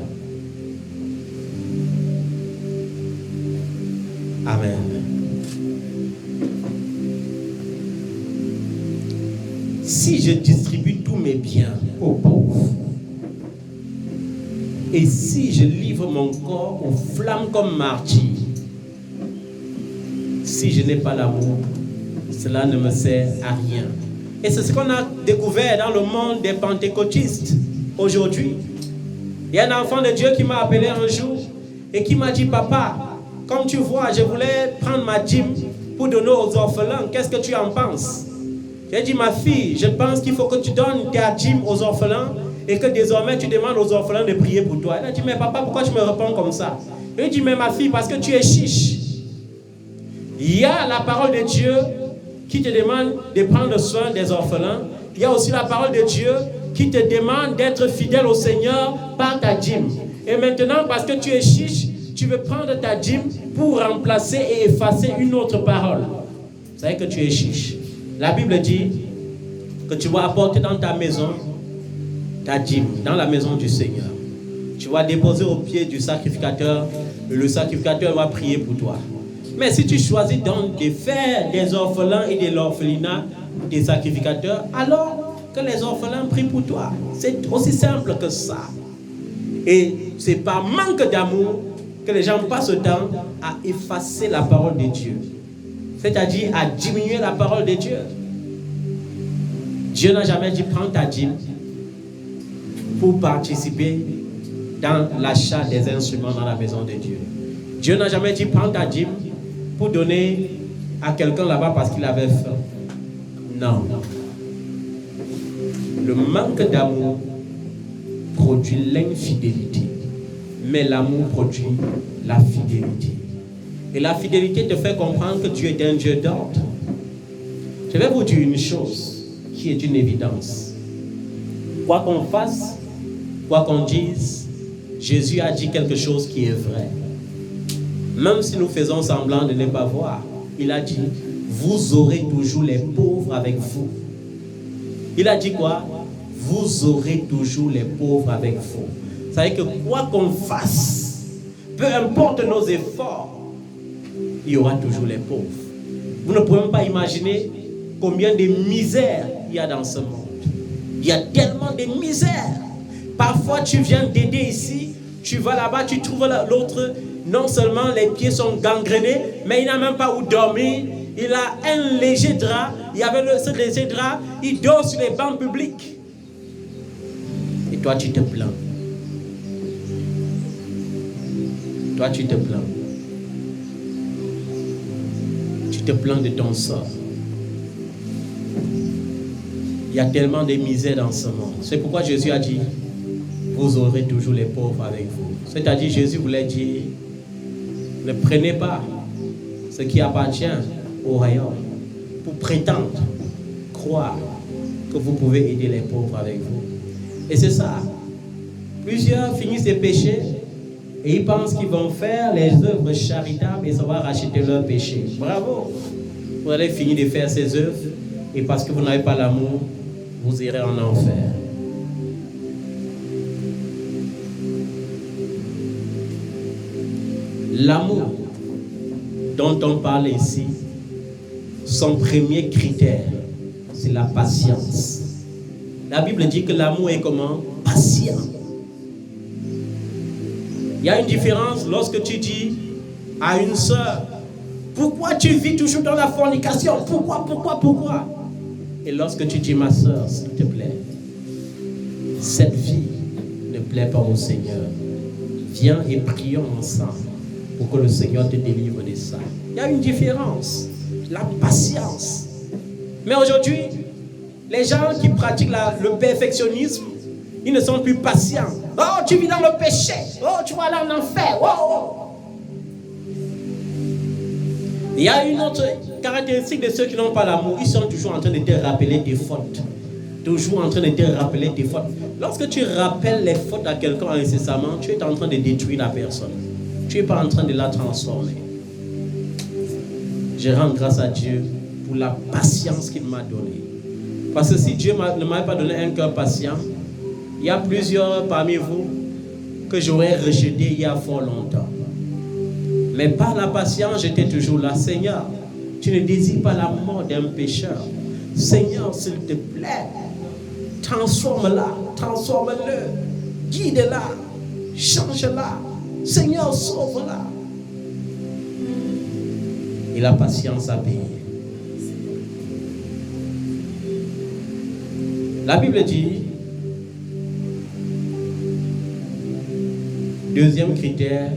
Amen. Si je distribue tous mes biens aux pauvres, et si je livre mon corps aux flammes comme martyr, si je n'ai pas l'amour, cela ne me sert à rien. Et c'est ce qu'on a découvert dans le monde des pentecôtistes aujourd'hui. Il y a un enfant de Dieu qui m'a appelé un jour et qui m'a dit, papa, comme tu vois, je voulais prendre ma dîme pour donner aux orphelins. Qu'est-ce que tu en penses? J'ai dit, ma fille, je pense qu'il faut que tu donnes ta dîme aux orphelins et que désormais tu demandes aux orphelins de prier pour toi. Elle a dit, mais papa, pourquoi tu me réponds comme ça? Je lui ai dit, mais ma fille, parce que tu es chiche. Il y a la parole de Dieu qui te demande de prendre soin des orphelins. Il y a aussi la parole de Dieu qui te demande d'être fidèle au Seigneur par ta dîme. Et maintenant, parce que tu es chiche, tu veux prendre ta dîme pour remplacer et effacer une autre parole. Vous savez que tu es chiche. La Bible dit que tu vas apporter dans ta maison ta dîme, dans la maison du Seigneur. Tu vas déposer au pied du sacrificateur et le sacrificateur va prier pour toi. Mais si tu choisis donc de faire des orphelins et de l'orphelinat des sacrificateurs, alors que les orphelins prient pour toi. C'est aussi simple que ça. Et c'est par manque d'amour que les gens passent le temps à effacer la parole de Dieu. C'est-à-dire à diminuer la parole de Dieu. Dieu n'a jamais dit prends ta dîme pour participer dans l'achat des instruments dans la maison de Dieu. Dieu n'a jamais dit prends ta dîme pour donner à quelqu'un là-bas parce qu'il avait faim. Non. Le manque d'amour produit l'infidélité. Mais l'amour produit la fidélité. Et la fidélité te fait comprendre que tu es d'un Dieu d'ordre. Je vais vous dire une chose qui est une évidence. Quoi qu'on fasse, quoi qu'on dise, Jésus a dit quelque chose qui est vrai. Même si nous faisons semblant de ne pas voir, il a dit, vous aurez toujours les pauvres avec vous. Il a dit quoi? Vous aurez toujours les pauvres avec vous. Vous savez que quoi qu'on fasse, peu importe nos efforts, il y aura toujours les pauvres. Vous ne pouvez même pas imaginer combien de misères il y a dans ce monde. Il y a tellement de misères. Parfois, tu viens d'aider ici, tu vas là-bas, tu trouves l'autre, non seulement les pieds sont gangrénés, mais il n'a même pas où dormir. Il a un léger drap. Il y avait ce léger drap, il dort sur les bancs publics. Et toi, tu te plains. Toi, tu te plains. Tu te plains de ton sort. Il y a tellement de misère dans ce monde. C'est pourquoi Jésus a dit, vous aurez toujours les pauvres avec vous. C'est-à-dire, Jésus voulait dire, ne prenez pas ce qui appartient au royaume pour prétendre, croire que vous pouvez aider les pauvres avec vous. Et c'est ça. Plusieurs finissent des péchés et ils pensent qu'ils vont faire les œuvres charitables et ça va racheter leurs péchés. Bravo. Vous allez finir de faire ces œuvres et parce que vous n'avez pas l'amour, vous irez en enfer. L'amour dont on parle ici, son premier critère, c'est la patience. La Bible dit que l'amour est comment? Patient. Il y a une différence lorsque tu dis à une sœur, pourquoi tu vis toujours dans la fornication? Pourquoi? Et lorsque tu dis, ma sœur, s'il te plaît, cette vie ne plaît pas au Seigneur. Viens et prions ensemble pour que le Seigneur te délivre de ça. Il y a une différence. La patience. Mais aujourd'hui, les gens qui pratiquent le perfectionnisme, ils ne sont plus patients. Oh, tu vis dans le péché. Oh, tu vas aller en enfer. Oh. Il y a une autre caractéristique de ceux qui n'ont pas l'amour. Ils sont toujours en train de te rappeler tes fautes. Toujours en train de te rappeler tes fautes. Lorsque tu rappelles les fautes à quelqu'un incessamment, tu es en train de détruire la personne. Tu n'es pas en train de la transformer. Je rends grâce à Dieu pour la patience qu'il m'a donnée. Parce que si Dieu ne m'avait pas donné un cœur patient, il y a plusieurs parmi vous que j'aurais rejeté il y a fort longtemps. Mais par la patience, j'étais toujours là. Seigneur, tu ne désires pas la mort d'un pécheur. Seigneur, s'il te plaît, transforme-la, transforme-le, guide-la, change-la. Seigneur, sauve-la. Et la patience a payé. La Bible dit, deuxième critère,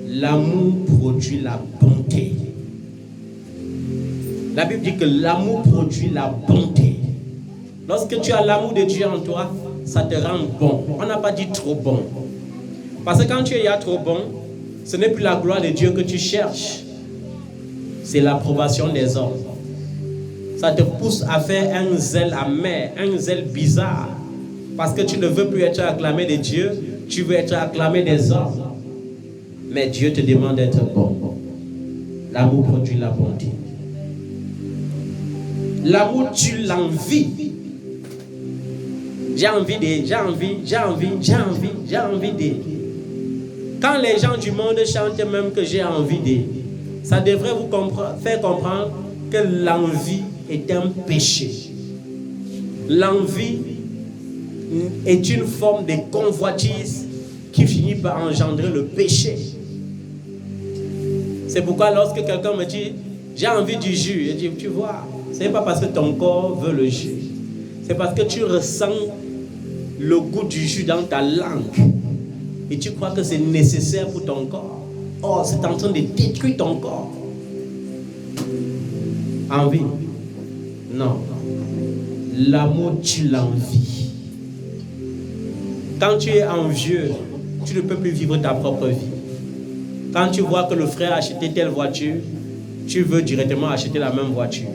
l'amour produit la bonté. La Bible dit que l'amour produit la bonté. Lorsque tu as l'amour de Dieu en toi, ça te rend bon. On n'a pas dit trop bon. Parce que quand tu es trop bon, ce n'est plus la gloire de Dieu que tu cherches. C'est l'approbation des hommes. Ça te pousse à faire un zèle amer, un zèle bizarre. Parce que tu ne veux plus être acclamé de Dieu, tu veux être acclamé des hommes. Mais Dieu te demande d'être bon. L'amour produit la bonté. L'amour tue l'envie. J'ai envie de. Quand les gens du monde chantent même que j'ai envie de, ça devrait vous faire comprendre que l'envie est un péché. L'envie est une forme de convoitise qui finit par engendrer le péché. C'est pourquoi lorsque quelqu'un me dit j'ai envie du jus, je dis tu vois, ce n'est pas parce que ton corps veut le jus, c'est parce que tu ressens le goût du jus dans ta langue et tu crois que c'est nécessaire pour ton corps. Or, c'est en train de détruire ton corps. Envie? Non. L'amour tue l'envie. Quand tu es envieux, tu ne peux plus vivre ta propre vie. Quand tu vois que le frère a acheté telle voiture, tu veux directement acheter la même voiture.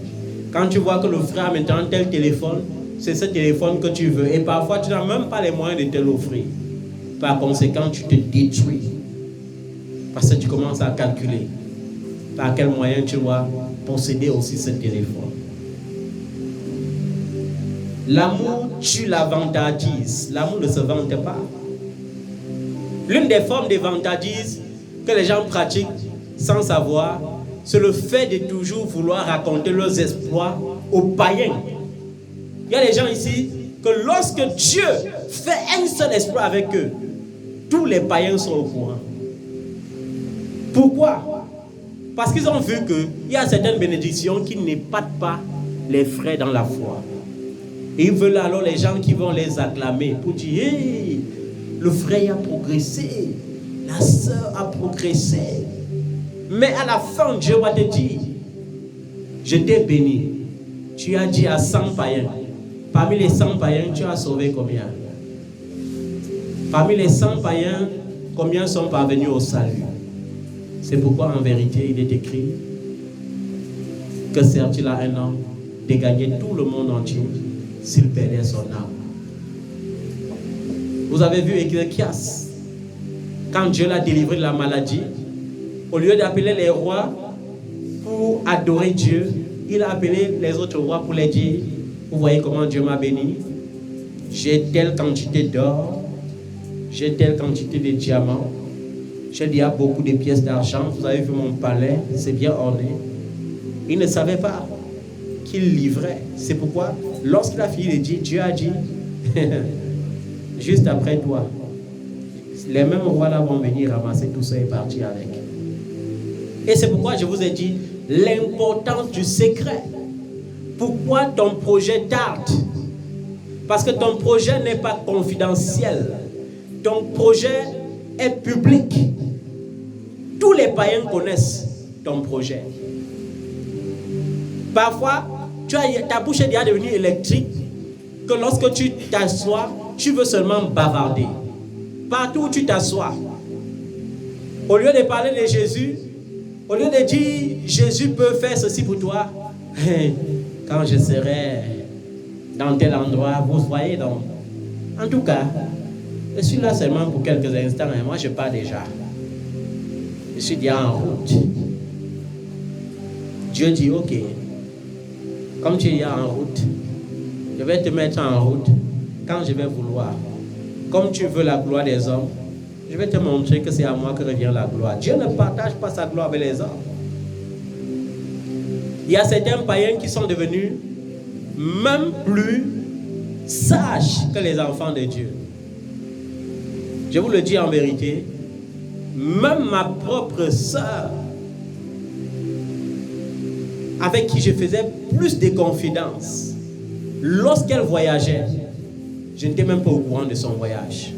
Quand tu vois que le frère a maintenant tel téléphone, c'est ce téléphone que tu veux. Et parfois, tu n'as même pas les moyens de te l'offrir. Par conséquent, tu te détruis. Parce que tu commences à calculer par quel moyen tu dois posséder aussi ce téléphone. L'amour tue la vantardise. L'amour ne se vante pas. L'une des formes de vantardise que les gens pratiquent sans savoir, c'est le fait de toujours vouloir raconter leurs exploits aux païens. Il y a des gens ici que lorsque Dieu fait un seul exploit avec eux, tous les païens sont au courant. Pourquoi? Parce qu'ils ont vu qu'il y a certaines bénédictions qui n'épatent pas les frères dans la foi. Et ils veulent alors les gens qui vont les acclamer pour dire hey, le frère a progressé, la sœur a progressé. Mais à la fin, Dieu va te dire je t'ai béni. Tu as dit à 100 païens. Parmi les 100 païens, tu as sauvé combien? Parmi les 100 païens, combien sont parvenus au salut? C'est pourquoi en vérité il est écrit que sert-il à un homme de gagner tout le monde entier s'il perdait son âme? Vous avez vu Ézéchias, quand Dieu l'a délivré de la maladie, au lieu d'appeler les rois pour adorer Dieu, il a appelé les autres rois pour les dire vous voyez comment Dieu m'a béni, j'ai telle quantité d'or, j'ai telle quantité de diamants, j'ai déjà beaucoup de pièces d'argent, vous avez vu mon palais, c'est bien orné. Il ne savait pas qu'il livrait. C'est pourquoi, lorsqu'il a fini de dire, Dieu a dit, juste après toi, les mêmes rois là vont venir ramasser tout ça et partir avec. Et c'est pourquoi je vous ai dit l'importance du secret. Pourquoi ton projet tarde? Parce que ton projet n'est pas confidentiel. Ton projet est public. Tous les païens connaissent ton projet. Parfois, ta bouche est déjà devenue électrique que lorsque tu t'assois, tu veux seulement bavarder. Partout où tu t'assois, au lieu de parler de Jésus, Au lieu de dire, Jésus peut faire ceci pour toi, quand je serai dans tel endroit, vous voyez donc. En tout cas, je suis là seulement pour quelques instants et moi je pars déjà. Je suis déjà en route. Dieu dit, ok, comme tu es déjà en route, je vais te mettre en route quand je vais vouloir. Comme tu veux la gloire des hommes, je vais te montrer que c'est à moi que revient la gloire. Dieu ne partage pas sa gloire avec les hommes. Il y a certains païens qui sont devenus même plus sages que les enfants de Dieu. Je vous le dis en vérité, même ma propre sœur, avec qui je faisais plus de confidences, lorsqu'elle voyageait, je n'étais même pas au courant de son voyage.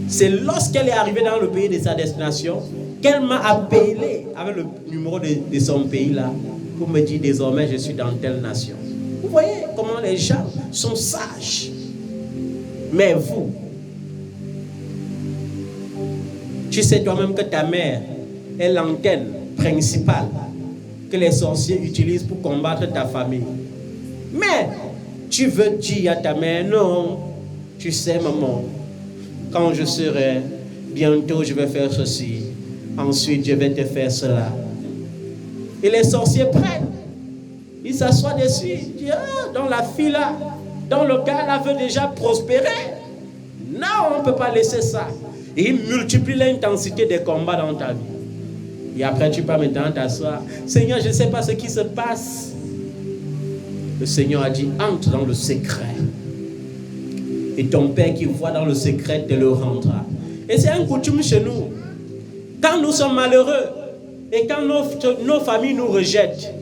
C'est lorsqu'elle est arrivée dans le pays de sa destination qu'elle m'a appelé avec le numéro de son pays là pour me dire désormais je suis dans telle nation. Vous voyez comment les gens sont sages. Mais vous, tu sais toi-même que ta mère est l'antenne principale que les sorciers utilisent pour combattre ta famille. Mais tu veux dire à ta mère, non, tu sais maman, quand je serai, bientôt je vais faire ceci, ensuite je vais te faire cela. Et les sorciers prennent, ils s'assoient dessus, ils disent, ah, dans la fille là, dans le gars là veut déjà prospérer. Non, on ne peut pas laisser ça. Et ils multiplient l'intensité des combats dans ta vie. Et après tu peux maintenant t'asseoir, Seigneur, je ne sais pas ce qui se passe. Le Seigneur a dit, entre dans le secret. Et ton Père qui voit dans le secret te le rendra. Et c'est un coutume chez nous. Quand nous sommes malheureux et quand nos familles nous rejettent,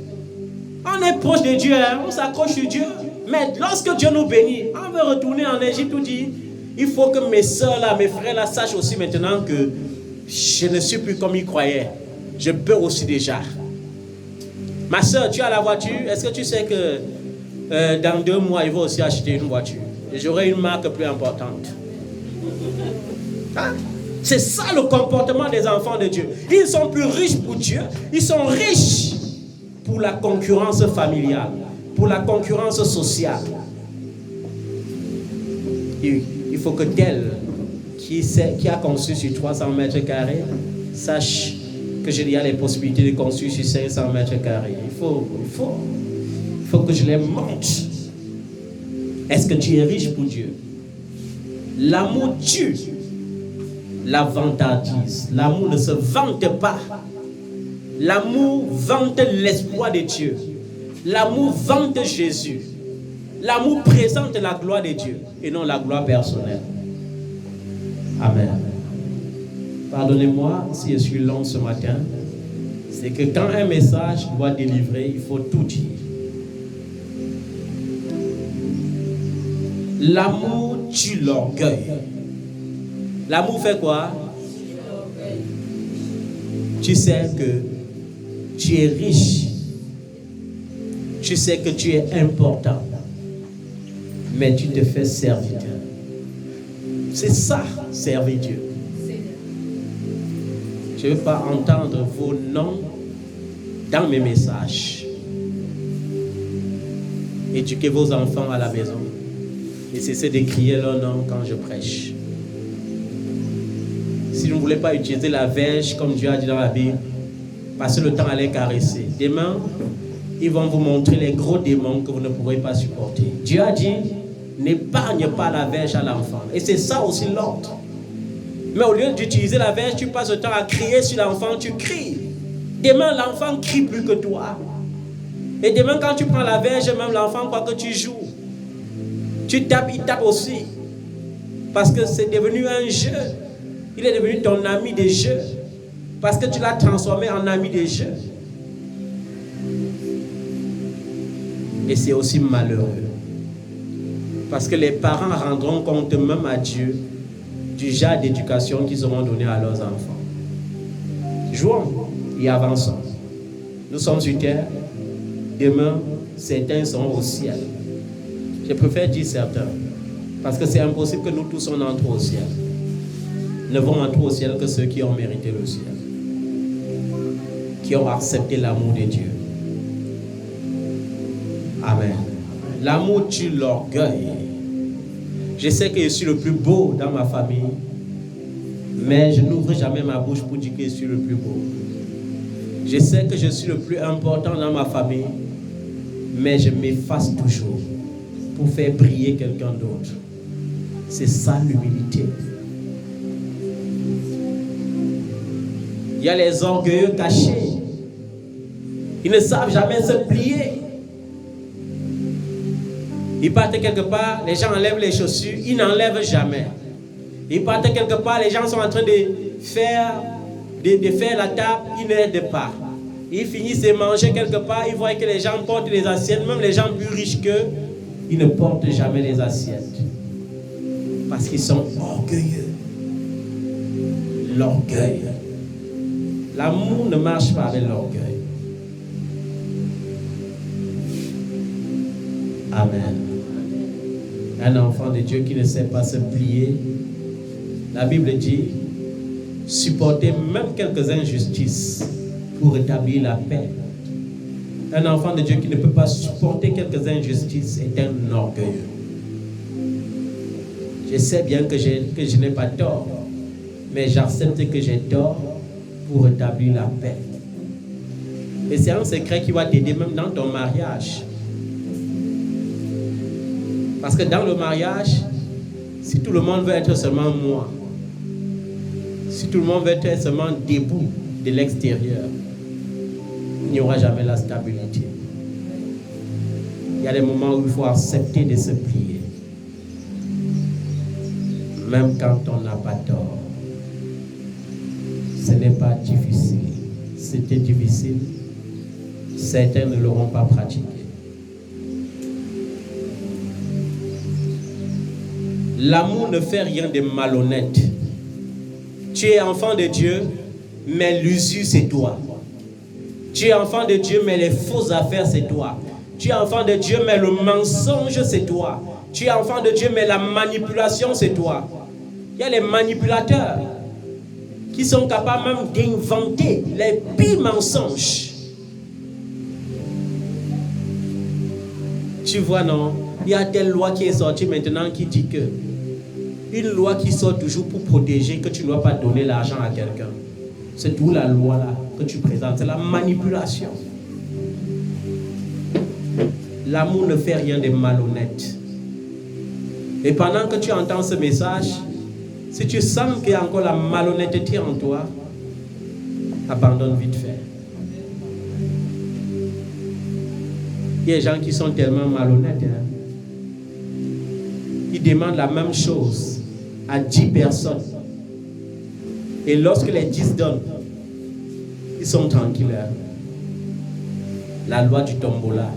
on est proche de Dieu, hein, on s'accroche sur Dieu. Mais lorsque Dieu nous bénit, on veut retourner en Égypte, on dit, il faut que mes soeurs là, mes frères là sachent aussi maintenant que je ne suis plus comme ils croyaient. Je peux aussi déjà. Ma soeur, tu as la voiture. Est-ce que tu sais que dans 2 mois, il va aussi acheter une voiture? Et j'aurai une marque plus importante. Hein? C'est ça le comportement des enfants de Dieu. Ils sont plus riches pour Dieu. Ils sont riches pour la concurrence familiale, pour la concurrence sociale. Il faut que tel qui a conçu sur 300 mètres carrés sache que j'ai déjà les possibilités de construire sur 500 mètres carrés. Il faut que je les monte. Est-ce que tu es riche pour Dieu? L'amour tue la vantardise. L'amour ne se vante pas. L'amour vante l'espoir de Dieu. L'amour vante Jésus. L'amour présente la gloire de Dieu et non la gloire personnelle. Amen. Pardonnez-moi si je suis long ce matin. C'est que quand un message doit délivrer, il faut tout dire. L'amour tue l'orgueil. L'amour fait quoi? Tu sais que tu es riche. Tu sais que tu es important. Mais tu te fais serviteur. C'est ça, servir Dieu. Je ne veux pas entendre vos noms dans mes messages. Éduquez vos enfants à la maison. Et cessez de crier leur nom quand je prêche. Si vous ne voulez pas utiliser la verge comme Dieu a dit dans la Bible, passez le temps à les caresser. Demain, ils vont vous montrer les gros démons que vous ne pourrez pas supporter. Dieu a dit, n'épargne pas la verge à l'enfant. Et c'est ça aussi l'ordre. Mais au lieu d'utiliser la verge, tu passes le temps à crier sur l'enfant, tu cries. Demain, l'enfant crie plus que toi. Et demain, quand tu prends la verge, même l'enfant croit que tu joues. Tu tapes, il tape aussi. Parce que c'est devenu un jeu. Il est devenu ton ami de jeu. Parce que tu l'as transformé en ami de jeu. Et c'est aussi malheureux. Parce que les parents rendront compte même à Dieu du genre d'éducation qu'ils auront donné à leurs enfants. Jouons et avançons. Nous sommes sur terre. Demain, certains seront au ciel. Je préfère dire certains. Parce que c'est impossible que nous tous on entre au ciel. Ne vont entrer au ciel que ceux qui ont mérité le ciel. qui ont accepté l'amour de Dieu. Amen. L'amour tue l'orgueil. Je sais que je suis le plus beau dans ma famille, mais je n'ouvre jamais ma bouche pour dire que je suis le plus beau. Je sais que je suis le plus important dans ma famille, mais je m'efface toujours pour faire briller quelqu'un d'autre. C'est ça l'humilité. Il y a les orgueilleux cachés. Ils ne savent jamais se plier. Ils partent quelque part, les gens enlèvent les chaussures, ils n'enlèvent jamais. Ils partent quelque part, les gens sont en train de faire la table, ils n'aident pas. Ils finissent de manger quelque part, ils voient que les gens portent les assiettes, même les gens plus riches qu'eux, ils ne portent jamais les assiettes. Parce qu'ils sont orgueilleux. L'orgueil. L'amour ne marche pas avec l'orgueil. Amen. Un enfant de Dieu qui ne sait pas se plier, la Bible dit, supporter même quelques injustices pour rétablir la paix. Un enfant de Dieu qui ne peut pas supporter quelques injustices est un orgueilleux. Je sais bien que je n'ai pas tort, mais j'accepte que j'ai tort pour rétablir la paix. Et c'est un secret qui va t'aider même dans ton mariage. Parce que dans le mariage, si tout le monde veut être seulement moi, si tout le monde veut être seulement debout de l'extérieur, il n'y aura jamais la stabilité. Il y a des moments où il faut accepter de se plier. Même quand on n'a pas tort. Ce n'est pas difficile. C'était difficile. Certains ne l'auront pas pratiqué. L'amour ne fait rien de malhonnête. Tu es enfant de Dieu, mais l'usure c'est toi. Tu es enfant de Dieu, mais les fausses affaires c'est toi. Tu es enfant de Dieu, mais le mensonge c'est toi. Tu es enfant de Dieu, mais la manipulation c'est toi. Il y a les manipulateurs qui sont capables même d'inventer les pires mensonges. Tu vois, non? Il y a telle loi qui est sortie maintenant qui dit que une loi qui sort toujours pour protéger que tu ne dois pas donner l'argent à quelqu'un. C'est tout la loi là que tu présentes. C'est la manipulation. L'amour ne fait rien de malhonnête. Et pendant que tu entends ce message, si tu sens qu'il y a encore la malhonnêteté en toi, abandonne vite fait. Il y a des gens qui sont tellement malhonnêtes. Ils demandent la même chose à 10 personnes. Et lorsque les 10 donnent, ils sont tranquilles. La loi du tombola.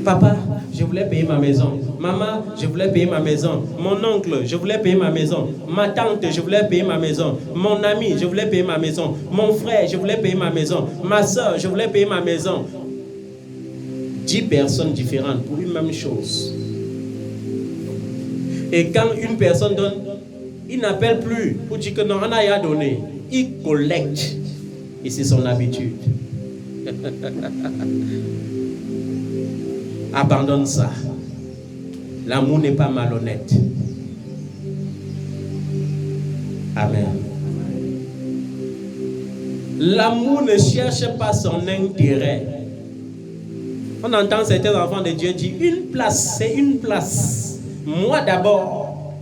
Papa, je voulais payer ma maison. Maman, je voulais payer ma maison. Mon oncle, je voulais payer ma maison. Ma tante, je voulais payer ma maison. Mon ami, je voulais payer ma maison. Mon frère, je voulais payer ma maison. Ma soeur, je voulais payer ma maison. 10 personnes différentes pour une même chose. Et quand une personne donne, il n'appelle plus pour dire que non, on a rien donné. Il collecte. Et c'est son habitude. Abandonne ça. L'amour n'est pas malhonnête. Amen. L'amour ne cherche pas son intérêt. On entend certains enfants de Dieu dire une place, c'est une place. Moi d'abord.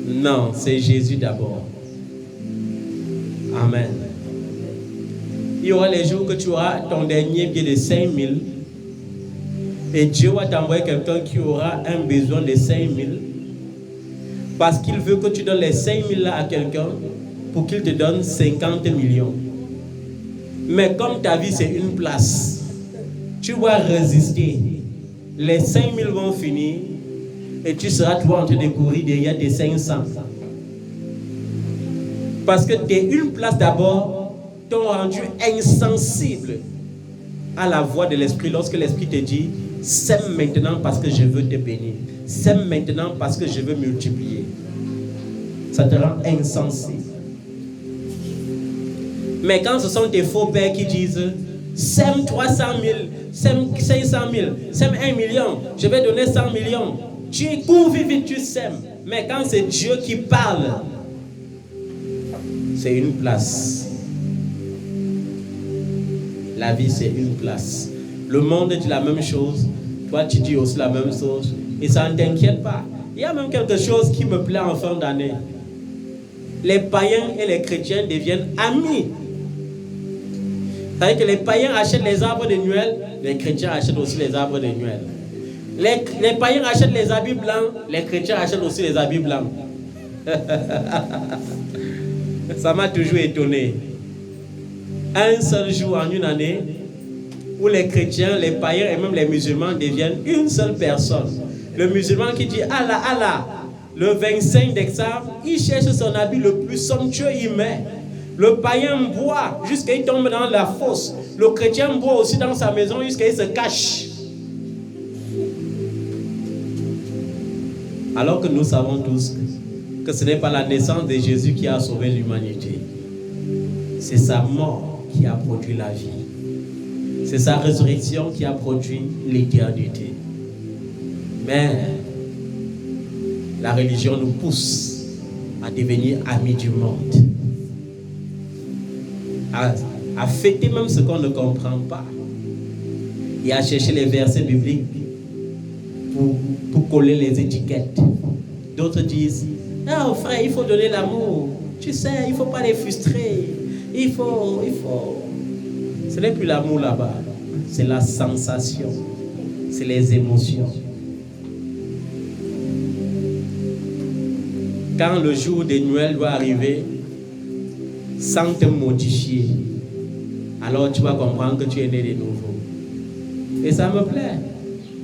Non, c'est Jésus d'abord. Amen. Il y aura les jours que tu auras ton dernier billet de 5 000 et Dieu va t'envoyer quelqu'un qui aura un besoin de 5 000 parce qu'il veut que tu donnes les 5 000 là à quelqu'un pour qu'il te donne 50 millions. Mais comme ta vie c'est une place, tu vas résister. Les 5 000 vont finir et tu seras toi en train de courir derrière des 500. Parce que tes une place d'abord t'ont rendu insensible à la voix de l'esprit lorsque l'esprit te dit sème maintenant parce que je veux te bénir, sème maintenant parce que je veux multiplier. Ça te rend insensé. Mais quand ce sont tes faux pères qui disent sème 300 000, sème 500 000, sème 1 million, je vais donner 100 millions. Tu cours vite, tu sèmes. Mais quand c'est Dieu qui parle, c'est une place. La vie, c'est une place. Le monde dit la même chose. Toi, tu dis aussi la même chose. Et ça ne t'inquiète pas. Il y a même quelque chose qui me plaît en fin d'année. Les païens et les chrétiens deviennent amis. C'est-à-dire que les païens achètent les arbres de Noël, les chrétiens achètent aussi les arbres de Noël. Les païens achètent les habits blancs, les chrétiens achètent aussi les habits blancs. Ça m'a toujours étonné. Un seul jour en une année, où les chrétiens, les païens et même les musulmans deviennent une seule personne. Le musulman qui dit Allah, Allah, le 25 décembre, il cherche son habit le plus somptueux, il met. Le païen boit jusqu'à il tombe dans la fosse. Le chrétien boit aussi dans sa maison jusqu'à il se cache. Alors que nous savons tous que ce n'est pas la naissance de Jésus qui a sauvé l'humanité. C'est sa mort qui a produit la vie. C'est sa résurrection qui a produit l'éternité. Mais la religion nous pousse à devenir amis du monde. À fêter même ce qu'on ne comprend pas. Et à chercher les versets bibliques pour coller les étiquettes. D'autres disent, ah frère, il faut donner l'amour. Tu sais, il ne faut pas les frustrer. Il faut. Ce n'est plus l'amour là-bas. C'est la sensation. C'est les émotions. Quand le jour de Noël doit arriver, sans te modifier, alors tu vas comprendre que tu es né de nouveau. Et ça me plaît.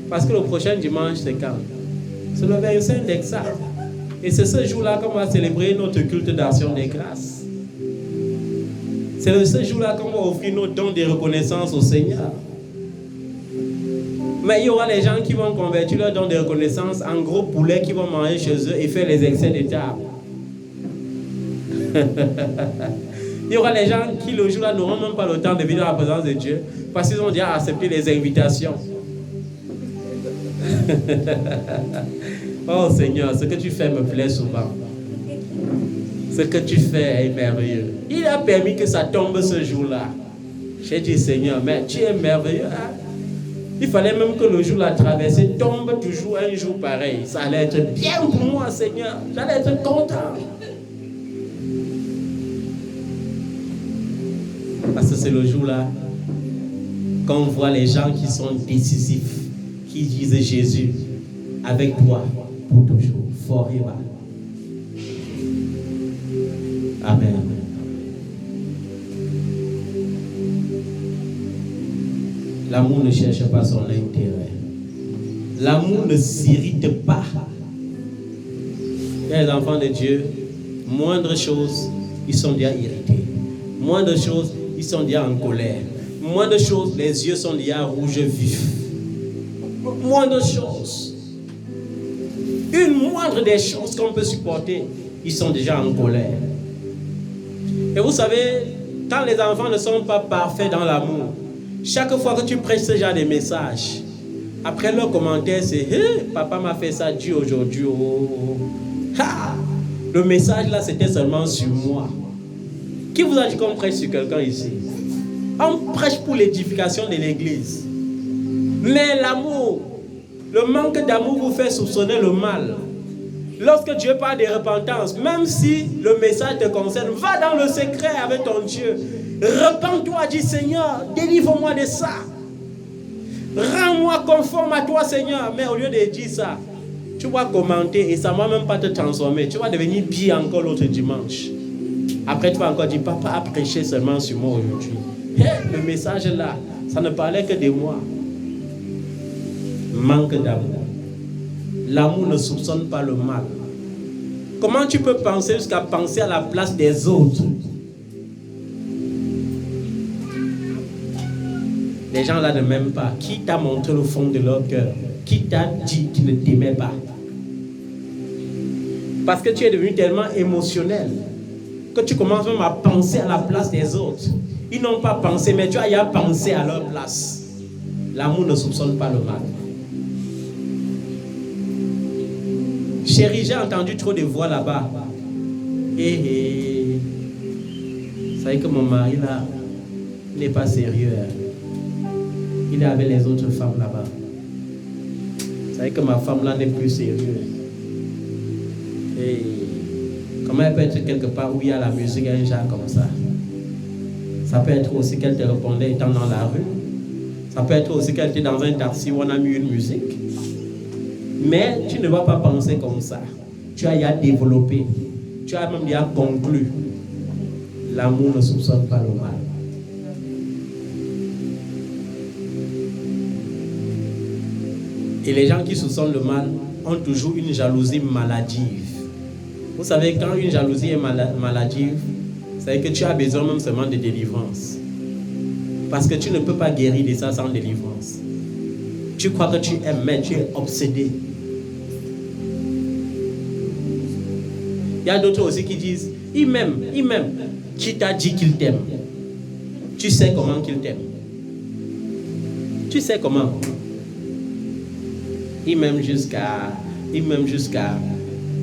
Parce que le prochain dimanche, c'est quand? C'est le 25 décembre. Et c'est ce jour-là qu'on va célébrer notre culte d'action des grâces. C'est ce jour-là qu'on va offrir nos dons de reconnaissance au Seigneur. Mais il y aura les gens qui vont convertir leurs dons de reconnaissance en gros poulets qui vont manger chez eux et faire les excès de table. Il y aura les gens qui le jour-là n'auront même pas le temps de venir dans la présence de Dieu parce qu'ils ont déjà accepté les invitations. Oh Seigneur, ce que tu fais me plaît souvent. Ce que tu fais est merveilleux. Il a permis que ça tombe ce jour-là. J'ai dit Seigneur, mais tu es merveilleux. Hein? Il fallait même que le jour la traversée tombe toujours un jour pareil. Ça allait être bien pour moi Seigneur. J'allais être content. Parce que c'est le jour-là qu'on voit les gens qui sont décisifs, qui disent Jésus, avec toi pour toujours, forever. Amen. L'amour ne cherche pas son intérêt. L'amour ne s'irrite pas. Les enfants de Dieu, moindre chose, ils sont déjà irrités. Moindre chose, ils sont déjà en colère. Moindre chose, les yeux sont déjà rouges vifs. Moindre chose. Une moindre des choses qu'on peut supporter, ils sont déjà en colère. Et vous savez, quand les enfants ne sont pas parfaits dans l'amour, chaque fois que tu prêches ce genre de message, après leur commentaire, c'est hey, papa m'a fait ça Dieu aujourd'hui. Oh. Ha! Le message là, c'était seulement sur moi. Qui vous a dit qu'on prêche sur quelqu'un ici? On prêche pour l'édification de l'église. Mais l'amour, le manque d'amour vous fait soupçonner le mal. Lorsque Dieu parle de repentance, même si le message te concerne, va dans le secret avec ton Dieu. Repends-toi, dis Seigneur, délivre-moi de ça. Rends-moi conforme à toi, Seigneur. Mais au lieu de dire ça, tu vas commenter et ça ne va même pas te transformer. Tu vas devenir pire encore l'autre dimanche. Après, tu vas encore dire, papa a prêché seulement sur moi aujourd'hui. Hey, le message là, ça ne parlait que de moi. Manque d'amour. L'amour ne soupçonne pas le mal. Comment tu peux penser jusqu'à penser à la place des autres? Les gens là ne m'aiment pas. Qui t'a montré le fond de leur cœur? Qui t'a dit qu'ils ne t'aimaient pas? Parce que tu es devenu tellement émotionnel que tu commences même à penser à la place des autres. Ils n'ont pas pensé, mais tu as déjà pensé à leur place. L'amour ne soupçonne pas le mal. Chérie, j'ai entendu trop de voix là-bas. Vous savez que mon mari là n'est pas sérieux. Il est avec les autres femmes là-bas. Vous savez que ma femme là n'est plus sérieuse. Comment elle peut être quelque part où il y a la musique, un genre comme ça? Ça peut être aussi qu'elle te répondait étant dans la rue. Ça peut être aussi qu'elle était dans un taxi où on a mis une musique. Mais tu ne vas pas penser comme ça. Tu as déjà développé. Tu as même déjà conclu. L'amour ne soupçonne pas le mal. Et les gens qui soupçonnent le mal ont toujours une jalousie maladive. Vous savez, quand une jalousie est maladive, c'est que tu as besoin même seulement de délivrance. Parce que tu ne peux pas guérir de ça sans délivrance. Tu crois que tu aimes, mais tu es obsédé. Il y a d'autres aussi qui disent, il m'aime. Qui t'a dit qu'il t'aime? Tu sais comment qu'il t'aime? Tu sais comment? Il m'aime jusqu'à...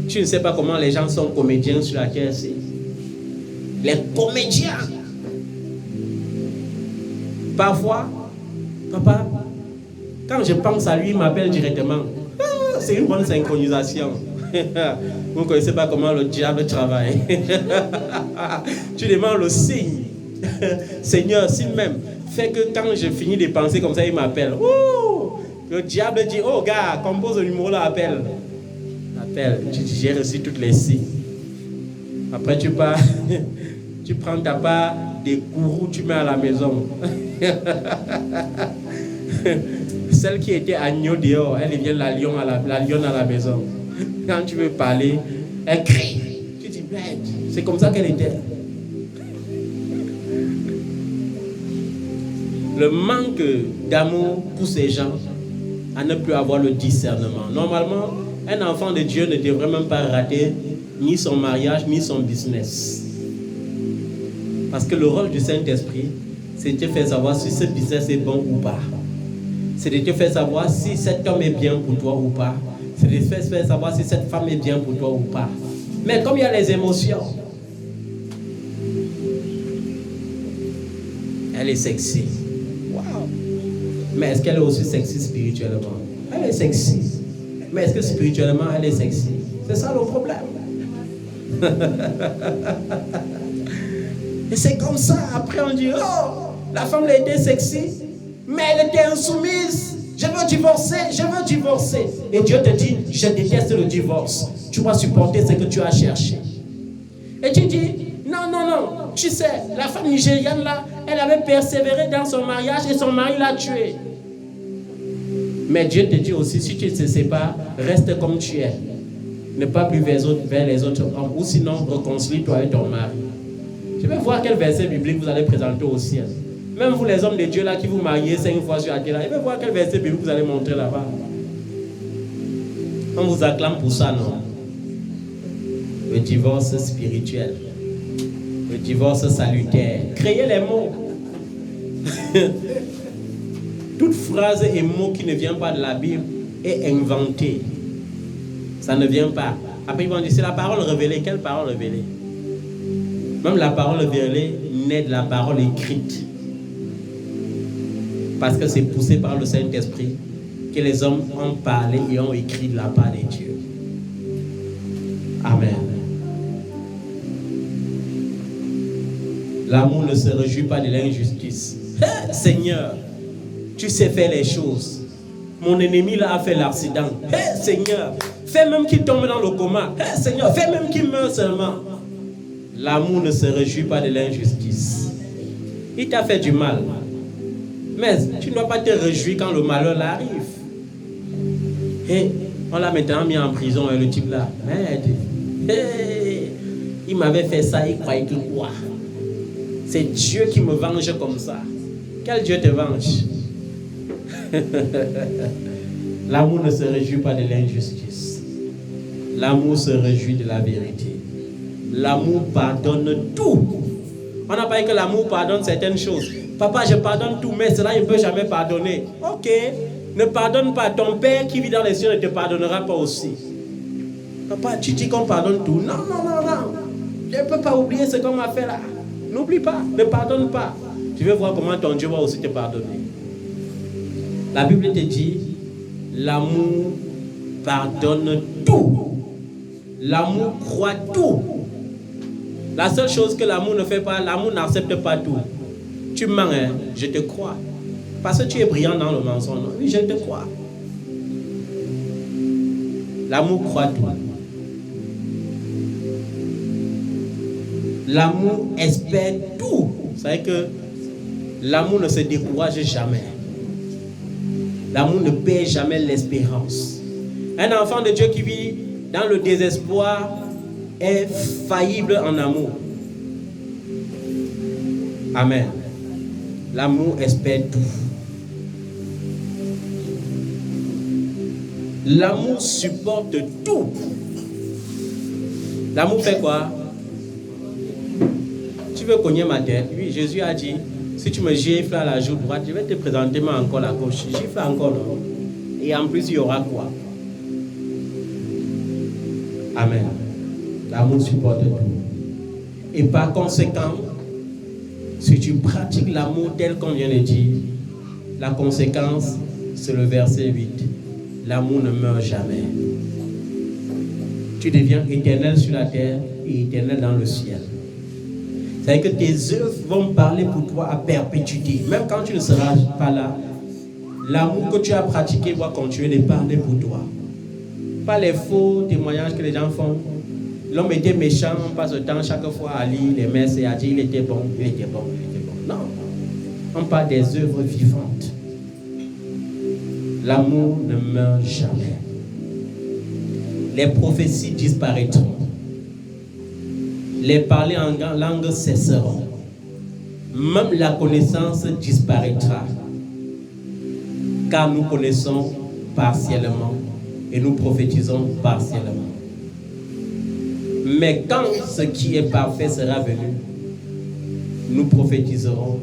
Tu ne sais pas comment les gens sont comédiens sur la terre. Les comédiens. Parfois, papa, quand je pense à lui, il m'appelle directement. C'est une bonne synchronisation. Vous ne connaissez pas comment le diable travaille. Tu demandes le signe. Seigneur, s'il m'aime, fait que quand je finis de penser comme ça, il m'appelle. Le diable dit, oh gars, compose le numéro là, appelle. Tu dis, j'ai reçu toutes les signes. Après, tu pars, tu prends ta part des courroux, tu mets à la maison. Celle qui était agneau dehors, elle devient la lionne à la maison. Quand tu veux parler, elle crie. Tu dis, merde, c'est comme ça qu'elle était. Le manque d'amour pousse ces gens à ne plus avoir le discernement. Normalement, un enfant de Dieu ne devrait même pas rater ni son mariage, ni son business. Parce que le rôle du Saint-Esprit, c'est de te faire savoir si ce business est bon ou pas. C'est de te faire savoir si cet homme est bien pour toi ou pas. C'est de te faire savoir si cette femme est bien pour toi ou pas. Mais comme il y a les émotions, elle est sexy. Wow. Mais est-ce qu'elle est aussi sexy spirituellement? Elle est sexy. Mais est-ce que spirituellement, elle est sexy? C'est ça le problème. Et c'est comme ça. Après, on dit, oh, la femme elle était sexy, mais elle était insoumise. Je veux divorcer. Et Dieu te dit, je déteste le divorce. Tu vas supporter ce que tu as cherché. Et tu dis, non. Tu sais, la femme nigériane là, elle avait persévéré dans son mariage et son mari l'a tuée. Mais Dieu te dit aussi, si tu te sépares, reste comme tu es. Ne pas plus vers les autres hommes. Ou sinon, réconcilie-toi et ton mari. Je vais voir quel verset biblique vous allez présenter au ciel. Même vous les hommes de Dieu là qui vous mariez 5 fois sur la terre, je vais voir quel verset biblique vous allez montrer là-bas. On vous acclame pour ça, non? Le divorce spirituel. Le divorce salutaire. Créez les mots. Toute phrase et mot qui ne vient pas de la Bible est inventé. Ça ne vient pas. Après ils vont dire, c'est la parole révélée. Quelle parole révélée? Même la parole révélée naît de la parole écrite. Parce que c'est poussé par le Saint-Esprit que les hommes ont parlé et ont écrit de la part de Dieu. Amen. L'amour ne se réjouit pas de l'injustice. Hey, Seigneur, tu sais faire les choses. Mon ennemi là a fait l'accident. Hey, Seigneur, fais même qu'il tombe dans le coma. Hey, Seigneur, fais même qu'il meure seulement. L'amour ne se réjouit pas de l'injustice. Il t'a fait du mal. Mais tu ne dois pas te réjouir quand le malheur arrive. Hey, on l'a maintenant mis en prison, le type là. Merde. Hey, il m'avait fait ça, il croyait que quoi? C'est Dieu qui me venge comme ça. Quel Dieu te venge? L'amour ne se réjouit pas de l'injustice. L'amour se réjouit de la vérité. L'amour pardonne tout. On n'a pas dit que l'amour pardonne certaines choses. Papa, je pardonne tout, mais cela, il ne peut jamais pardonner. Ok, ne pardonne pas. Ton Père qui vit dans les cieux ne te pardonnera pas aussi. Papa, tu dis qu'on pardonne tout. Non, non, non, non. Je ne peux pas oublier ce qu'on m'a fait là. N'oublie pas, ne pardonne pas. Tu veux voir comment ton Dieu va aussi te pardonner. La Bible te dit, l'amour pardonne tout. L'amour croit tout. La seule chose que l'amour ne fait pas, l'amour n'accepte pas tout. Tu mens, hein? Je te crois. Parce que tu es brillant dans le mensonge. Oui, je te crois. L'amour croit tout. L'amour espère tout. Vous savez que l'amour ne se décourage jamais. L'amour ne perd jamais l'espérance. Un enfant de Dieu qui vit dans le désespoir est faillible en amour. Amen. L'amour espère tout. L'amour supporte tout. L'amour fait quoi? Tu veux cogner ma tête? Oui, Jésus a dit, si tu me gifles à la joue droite, je vais te présenter encore la gauche. Gifle encore, non? Et en plus, il y aura quoi? Amen. L'amour supporte tout. Et par conséquent, si tu pratiques l'amour tel qu'on vient de dire, la conséquence, c'est le verset 8. L'amour ne meurt jamais. Tu deviens éternel sur la terre et éternel dans le ciel. C'est-à-dire que tes œuvres vont parler pour toi à perpétuité. Même quand tu ne seras pas là, l'amour que tu as pratiqué va continuer de parler pour toi. Pas les faux témoignages que les gens font. L'homme était méchant, on passe le temps chaque fois à lire les messes et à dire il était bon, il était bon, il était bon. Non. On parle des œuvres vivantes. L'amour ne meurt jamais. Les prophéties disparaîtront. Les parler en langue cesseront. Même la connaissance disparaîtra. Car nous connaissons partiellement et nous prophétisons partiellement. Mais quand ce qui est parfait sera venu, nous prophétiserons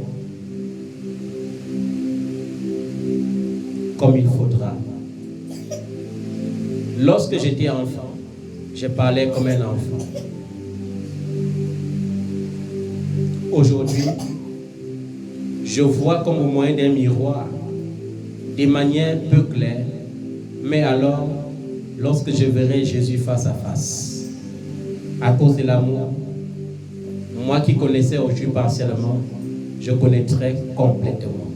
comme il faudra. Lorsque j'étais enfant, je parlais comme un enfant. Aujourd'hui, je vois comme au moyen d'un miroir, de manière peu claire, mais alors, lorsque je verrai Jésus face à face, à cause de l'amour, moi qui connaissais aujourd'hui partiellement, je connaîtrai complètement.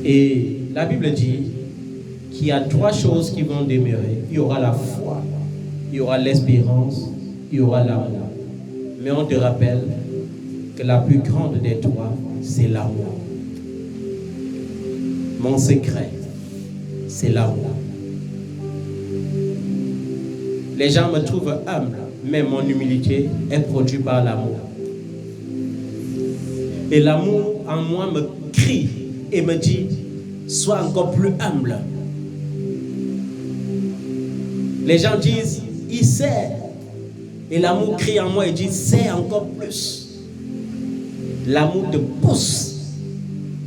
Et la Bible dit qu'il y a 3 choses qui vont demeurer. Il y aura la foi, il y aura l'espérance, il y aura l'amour. Mais on te rappelle que la plus grande des 3, c'est l'amour. Mon secret, c'est l'amour. Les gens me trouvent humble, mais mon humilité est produite par l'amour. Et l'amour en moi me crie et me dit, sois encore plus humble. Les gens disent, il sait. Et l'amour crie en moi et dit, c'est encore plus. L'amour te pousse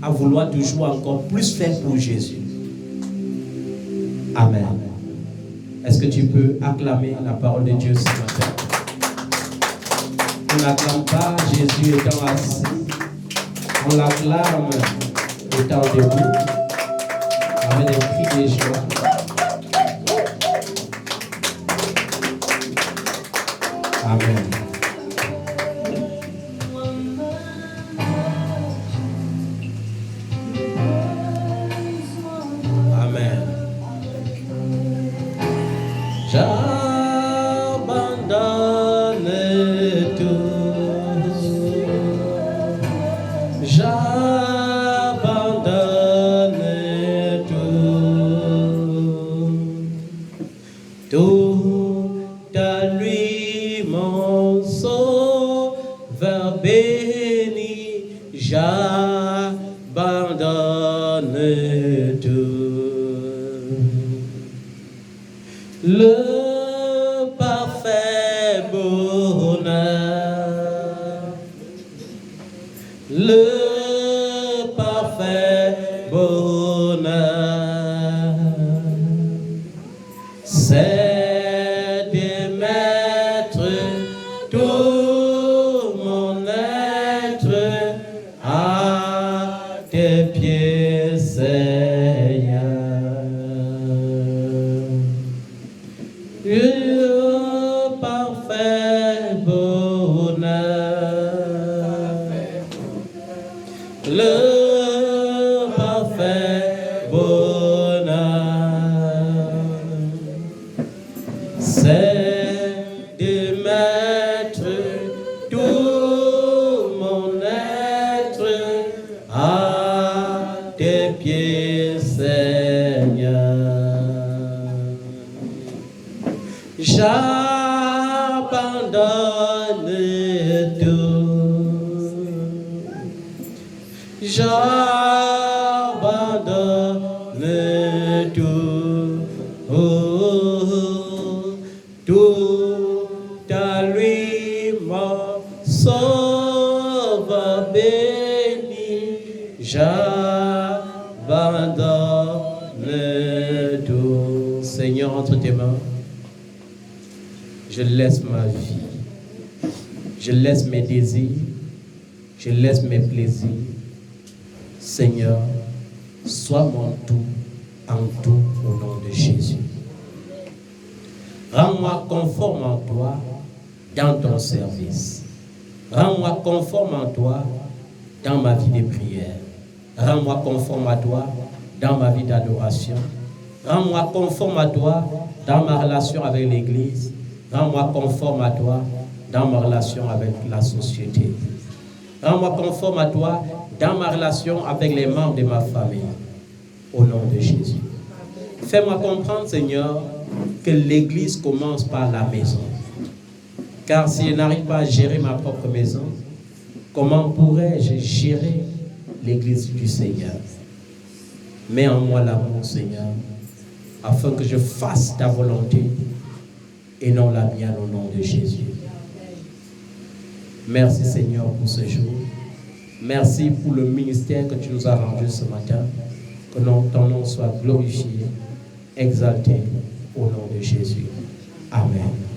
à vouloir toujours encore plus faire pour Jésus. Amen. Est-ce que tu peux acclamer la parole de Dieu ce matin? On n'acclame pas Jésus étant assis. On l'acclame étant debout avec des cris de joie. Amen. Amen. J'abandonne tout. J'abandonne tout. Tout à lui, mon sauveur béni. J'abandonne tout. le parfait bonheur, le parfait bonheur, c'est de mettre tout mon être à tes pieds, Seigneur. Le parfait bonheur, le parfait bonheur, c'est de mettre tout mon être à tes pieds, Seigneur. J'abandonne tout, j'abandonne tout, tout à lui, mon sauveur béni, j'abandonne tout. Seigneur, entre tes mains, je laisse ma vie, je laisse mes désirs, je laisse mes plaisirs. Seigneur, sois mon tout en tout au nom de Jésus. Rends-moi conforme en toi dans ton service. Rends-moi conforme en toi dans ma vie de prière. Rends-moi conforme à toi dans ma vie d'adoration. Rends-moi conforme à toi dans ma relation avec l'Église. Rends-moi conforme à toi dans ma relation avec la société. Rends-moi conforme à toi dans ma relation avec les membres de ma famille. Au nom de Jésus. Fais-moi comprendre, Seigneur, que l'Église commence par la maison. Car si je n'arrive pas à gérer ma propre maison, comment pourrais-je gérer l'Église du Seigneur? Mets en moi l'amour, Seigneur, afin que je fasse ta volonté et non la mienne au nom de Jésus. Merci Seigneur pour ce jour. Merci pour le ministère que tu nous as rendu ce matin. Que ton nom soit glorifié, exalté au nom de Jésus. Amen.